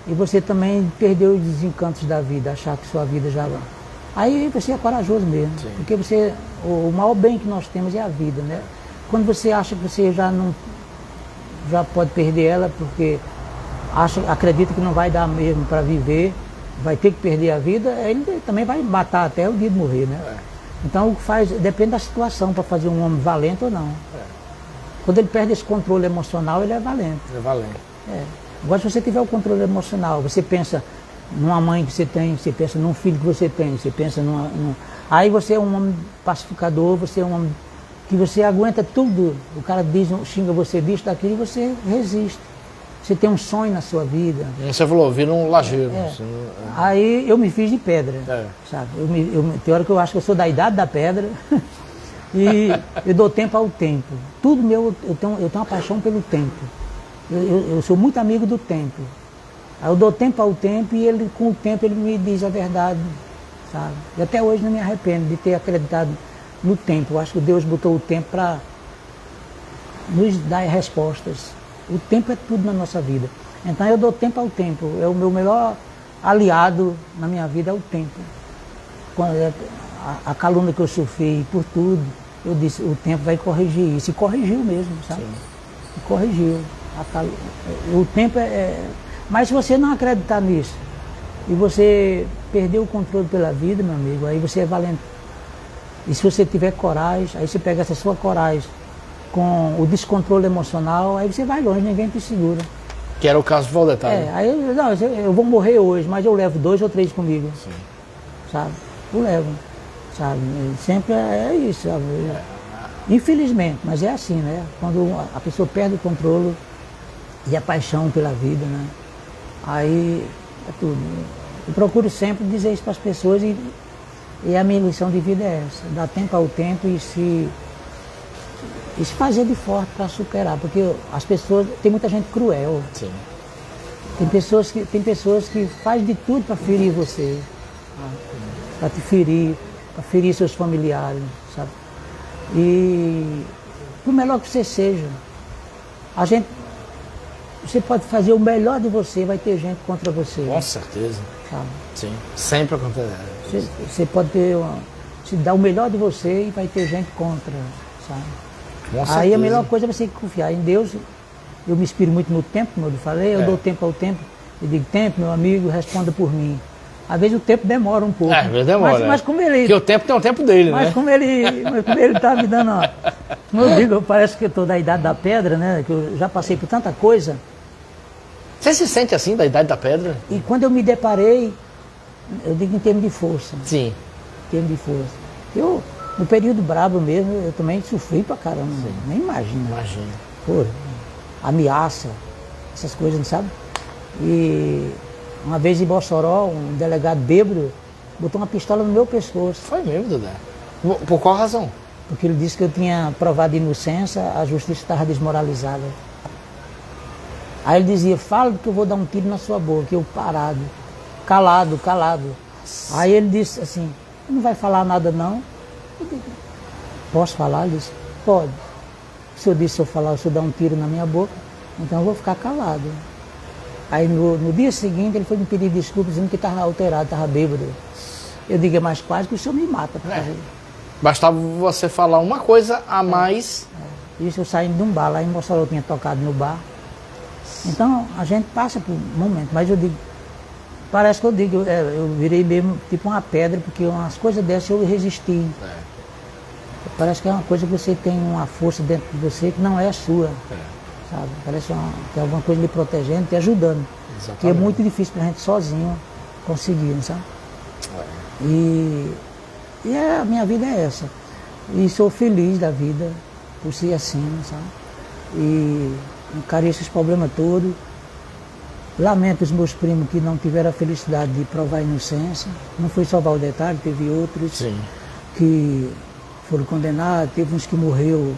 [SPEAKER 2] e você também perdeu os desencantos da vida, achar que sua vida já... Aí você é corajoso mesmo. Porque você, o maior bem que nós temos é a vida, né? Quando você acha que você já pode perder ela, porque acredita que não vai dar mesmo para viver, vai ter que perder a vida, ele também vai matar até o dia de morrer, né? Então, o que faz, depende da situação para fazer um homem valente ou não. Quando ele perde esse controle emocional, ele é valente.
[SPEAKER 1] É valente.
[SPEAKER 2] Agora, se você tiver o controle emocional, você pensa numa mãe que você tem, você pensa num filho que você tem, você pensa aí você é um homem pacificador, você é um homem que você aguenta tudo. O cara xinga você disso, daquilo, e você resiste. Você tem um sonho na sua vida.
[SPEAKER 1] Você falou, vira um lajeiro.
[SPEAKER 2] Aí eu me fiz de pedra, sabe? Tem hora que eu acho que eu sou da idade da pedra. E eu dou tempo ao tempo. Tudo meu, eu tenho uma paixão pelo tempo. Eu sou muito amigo do tempo. Aí eu dou tempo ao tempo e ele, com o tempo, ele me diz a verdade, sabe? E até hoje não me arrependo de ter acreditado no tempo. Eu acho que Deus botou o tempo para nos dar respostas. O tempo é tudo na nossa vida. Então eu dou tempo ao tempo. É o meu melhor aliado na minha vida, é o tempo. Quando a calúnia que eu sofri por tudo, eu disse, o tempo vai corrigir isso. E corrigiu mesmo, sabe? E corrigiu. O tempo Mas se você não acreditar nisso, e você perder o controle pela vida, meu amigo, aí você é valente. E se você tiver coragem, aí você pega essa sua coragem com o descontrole emocional, aí você vai longe, ninguém te segura.
[SPEAKER 1] Que era o caso do Valdetaro.
[SPEAKER 2] Aí eu vou morrer hoje, mas eu levo 2 ou 3 comigo. Sabe? Eu levo. Sabe? Sempre é isso, sabe? Infelizmente, mas é assim, né? Quando a pessoa perde o controle e a paixão pela vida, né? Aí é tudo. Eu procuro sempre dizer isso para as pessoas e a minha lição de vida é essa, dar tempo ao tempo e se fazer de forte para superar, porque as pessoas, tem muita gente cruel. Tem pessoas que fazem de tudo para ferir você, para te ferir, para ferir seus familiares, sabe? E por melhor que você seja, você pode fazer o melhor de você, vai ter gente contra você.
[SPEAKER 1] Com certeza.
[SPEAKER 2] Sabe?
[SPEAKER 1] Sim, sempre acontece.
[SPEAKER 2] Você pode ter se dar o melhor de você e vai ter gente contra, sabe?
[SPEAKER 1] Com
[SPEAKER 2] Aí
[SPEAKER 1] certeza.
[SPEAKER 2] a melhor coisa é você confiar em Deus. Eu me inspiro muito no tempo, como eu lhe falei, eu dou tempo ao tempo. Eu digo, tempo, meu amigo, responda por mim. Às vezes o tempo demora um pouco.
[SPEAKER 1] Às vezes demora.
[SPEAKER 2] Mas como ele...
[SPEAKER 1] Porque o tempo tem o tempo dele,
[SPEAKER 2] Mas
[SPEAKER 1] né?
[SPEAKER 2] como ele tá me dando, ó, como eu digo, parece que eu estou da idade da pedra, né? Que eu já passei por tanta coisa.
[SPEAKER 1] Você se sente assim, da idade da pedra?
[SPEAKER 2] E quando eu me deparei, eu digo em termos de força.
[SPEAKER 1] Sim.
[SPEAKER 2] Em termos de força. Eu, no período brabo mesmo, eu também sofri pra caramba. Nem imagina.
[SPEAKER 1] Imagina.
[SPEAKER 2] Pô, ameaça, essas coisas, não sabe? E uma vez em Mossoró, um delegado bêbado botou uma pistola no meu pescoço.
[SPEAKER 1] Foi mesmo, Dudé? Por qual razão?
[SPEAKER 2] Porque ele disse que eu tinha provado inocência, a justiça estava desmoralizada. Aí ele dizia, fala que eu vou dar um tiro na sua boca, eu parado, calado. Aí ele disse assim, não vai falar nada não? Eu digo, posso falar? Ele disse, pode. O senhor disse, se eu falar, o senhor dá um tiro na minha boca, então eu vou ficar calado. Aí no dia seguinte ele foi me pedir desculpas, dizendo que estava alterado, estava bêbado. Eu digo, é mais quase que o senhor me mata.
[SPEAKER 1] Bastava você falar uma coisa a mais.
[SPEAKER 2] Isso eu saindo de um bar, lá em Mossoró eu tinha tocado no bar. Então a gente passa por um momento, mas eu digo, parece que eu digo, eu virei mesmo tipo uma pedra, porque umas coisas dessas eu resisti. Parece que é uma coisa que você tem uma força dentro de você que não é sua. Sabe? Parece que é alguma coisa lhe protegendo, te ajudando.
[SPEAKER 1] Exatamente.
[SPEAKER 2] Que é muito difícil pra gente sozinho conseguir, não sabe? E a minha vida é essa. E sou feliz da vida por ser assim, sabe? E encarei esses problemas todos. Lamento os meus primos que não tiveram a felicidade de provar a inocência. Não foi só Valdetari, teve outros que foram condenados, teve uns que morreu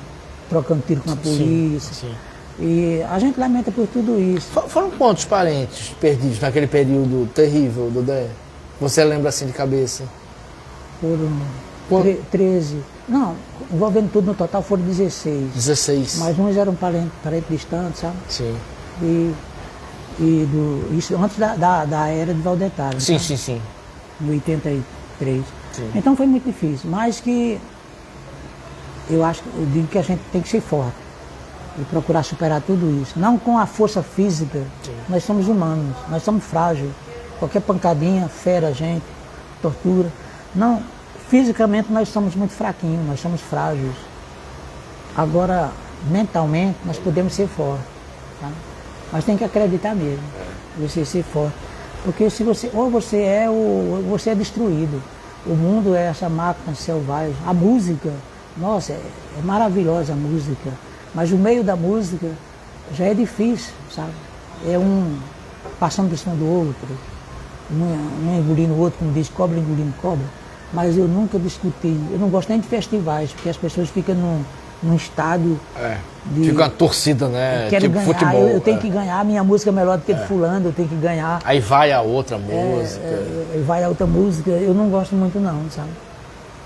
[SPEAKER 2] trocando tiro com a polícia.
[SPEAKER 1] Sim.
[SPEAKER 2] E a gente lamenta por tudo isso.
[SPEAKER 1] Foram quantos parentes perdidos naquele período terrível, Dudé? Você lembra assim de cabeça?
[SPEAKER 2] Foram 13. Não, envolvendo tudo no total foram 16.
[SPEAKER 1] 16.
[SPEAKER 2] Mas uns eram parentes distantes, sabe?
[SPEAKER 1] Sim.
[SPEAKER 2] Isso antes da era de Valdetari.
[SPEAKER 1] Sim.
[SPEAKER 2] Em 83.
[SPEAKER 1] Sim.
[SPEAKER 2] Então foi muito difícil. Mas que eu digo que a gente tem que ser forte e procurar superar tudo isso. Não com a força física.
[SPEAKER 1] Sim.
[SPEAKER 2] Nós somos humanos, nós somos frágeis. Qualquer pancadinha fere a gente, tortura. Não, fisicamente nós somos muito fraquinhos, nós somos frágeis. Agora, mentalmente, nós podemos ser fortes. Tá? Mas tem que acreditar mesmo, você ser forte. Porque se você, ou você é destruído. O mundo é essa máquina selvagem. A música, nossa, é maravilhosa a música. Mas o meio da música já é difícil, sabe? É um passando por cima do outro, um engolindo o outro, como diz, cobra engolindo cobra. Mas eu nunca discuti, eu não gosto nem de festivais, porque as pessoas ficam num estádio
[SPEAKER 1] Fica uma torcida, né?
[SPEAKER 2] Quero
[SPEAKER 1] tipo
[SPEAKER 2] ganhar,
[SPEAKER 1] futebol.
[SPEAKER 2] eu tenho que ganhar, minha música é melhor do que de fulano, eu tenho que ganhar.
[SPEAKER 1] Aí vai a outra música.
[SPEAKER 2] Vai a outra música, eu não gosto muito não, sabe?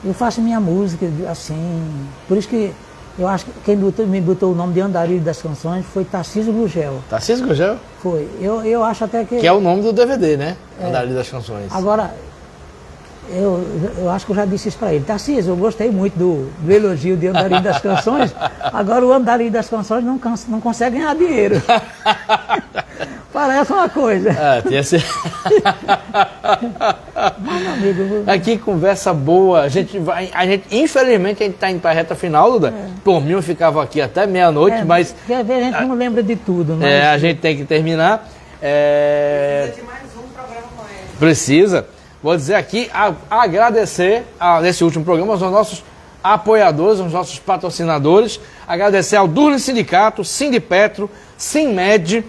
[SPEAKER 2] Eu faço minha música assim, por isso que eu acho que quem me botou o nome de Andarilho das Canções foi Tarcísio Gugel.
[SPEAKER 1] Tarcísio Gugel?
[SPEAKER 2] Foi. Eu acho até que...
[SPEAKER 1] Que é o nome do DVD, né? Andarilho das Canções.
[SPEAKER 2] Agora, eu acho que eu já disse isso para ele. Tarcísio, eu gostei muito do elogio de Andarilho das Canções, agora o Andarilho das Canções não consegue ganhar dinheiro. Parece uma coisa.
[SPEAKER 1] Tinha esse...
[SPEAKER 2] Mas, amigo...
[SPEAKER 1] Aqui, conversa boa. A gente, infelizmente, a gente está indo para a reta final, Duda. Por mim, eu ficava aqui até meia-noite, mas...
[SPEAKER 2] Quer ver, a gente não lembra de tudo. Mas...
[SPEAKER 1] a gente tem que terminar.
[SPEAKER 3] Precisa de mais um programa com ele.
[SPEAKER 1] Precisa. Vou dizer aqui, agradecer nesse último programa aos nossos apoiadores, aos nossos patrocinadores. Agradecer ao Durlin Sindicato, Sindipetro, Sinmed,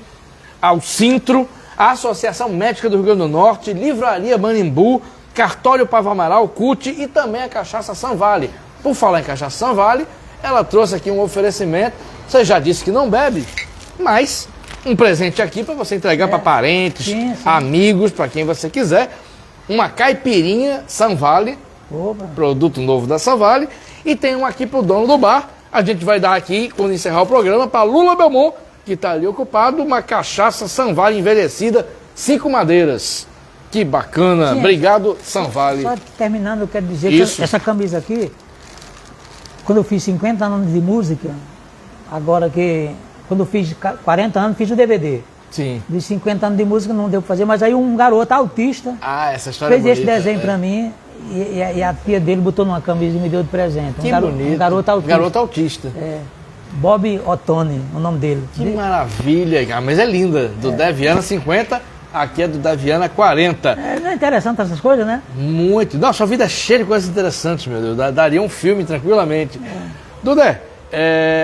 [SPEAKER 1] ao Sintro, a Associação Médica do Rio Grande do Norte, Livraria Manimbu, Cartório Pavo Amaral, CUT e também a Cachaça Sanvale. Por falar em Cachaça Sanvale, ela trouxe aqui um oferecimento. Você já disse que não bebe, mas um presente aqui para você entregar para parentes,
[SPEAKER 2] sim.
[SPEAKER 1] amigos, para quem você quiser. Uma caipirinha Sanvale, produto novo da Sanvale, e tem um aqui para o dono do bar. A gente vai dar aqui, quando encerrar o programa, para Lula Belmont, que está ali ocupado, uma cachaça Sanvale envelhecida, 5 madeiras. Que bacana.
[SPEAKER 2] Sim,
[SPEAKER 1] Obrigado, Sanvale.
[SPEAKER 2] Só terminando, eu quero dizer
[SPEAKER 1] Isso.
[SPEAKER 2] que essa camisa aqui, quando eu fiz 50 anos de música, agora que, quando eu fiz 40 anos, fiz o DVD.
[SPEAKER 1] Sim.
[SPEAKER 2] De 50 anos de música não deu pra fazer, mas aí um garoto autista
[SPEAKER 1] Ah, essa história
[SPEAKER 2] fez
[SPEAKER 1] é
[SPEAKER 2] esse
[SPEAKER 1] bonita.
[SPEAKER 2] desenho pra mim e a tia dele botou numa camisa e me deu de presente.
[SPEAKER 1] Que bonito.
[SPEAKER 2] Um garoto autista.
[SPEAKER 1] Garoto autista.
[SPEAKER 2] É, Bob Ottoni, o nome dele.
[SPEAKER 1] Que maravilha. A mesa é linda. Do Deviana 50, aqui é do Deviana 40.
[SPEAKER 2] Não é interessante essas coisas, né?
[SPEAKER 1] Muito. Nossa, sua vida é cheia de coisas interessantes, meu Deus. Daria um filme tranquilamente. Dudé,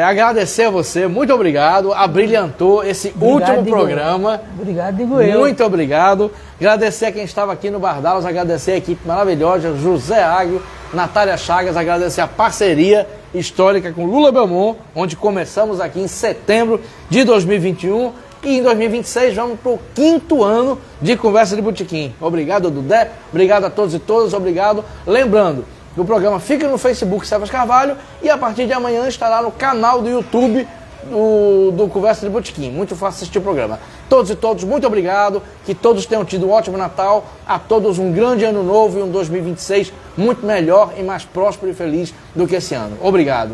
[SPEAKER 1] agradecer a você. Muito obrigado. Abrilhantou esse último programa.
[SPEAKER 2] Obrigado, digo eu.
[SPEAKER 1] Muito obrigado. Agradecer a quem estava aqui no Bardalos, agradecer a equipe maravilhosa, José Águio, Natália Chagas, agradecer a parceria histórica com Lula Belmont, onde começamos aqui em setembro de 2021 e em 2026 vamos para o 5º ano de Conversa de Botequim. Obrigado, Dudé. Obrigado a todos e todas. Obrigado. Lembrando que o programa fica no Facebook Sebas Carvalho e a partir de amanhã estará no canal do YouTube do Conversa de Botequim. Muito fácil assistir o programa. Todos e todos, muito obrigado. Que todos tenham tido um ótimo Natal. A todos um grande ano novo e um 2026 muito melhor e mais próspero e feliz do que esse ano. Obrigado.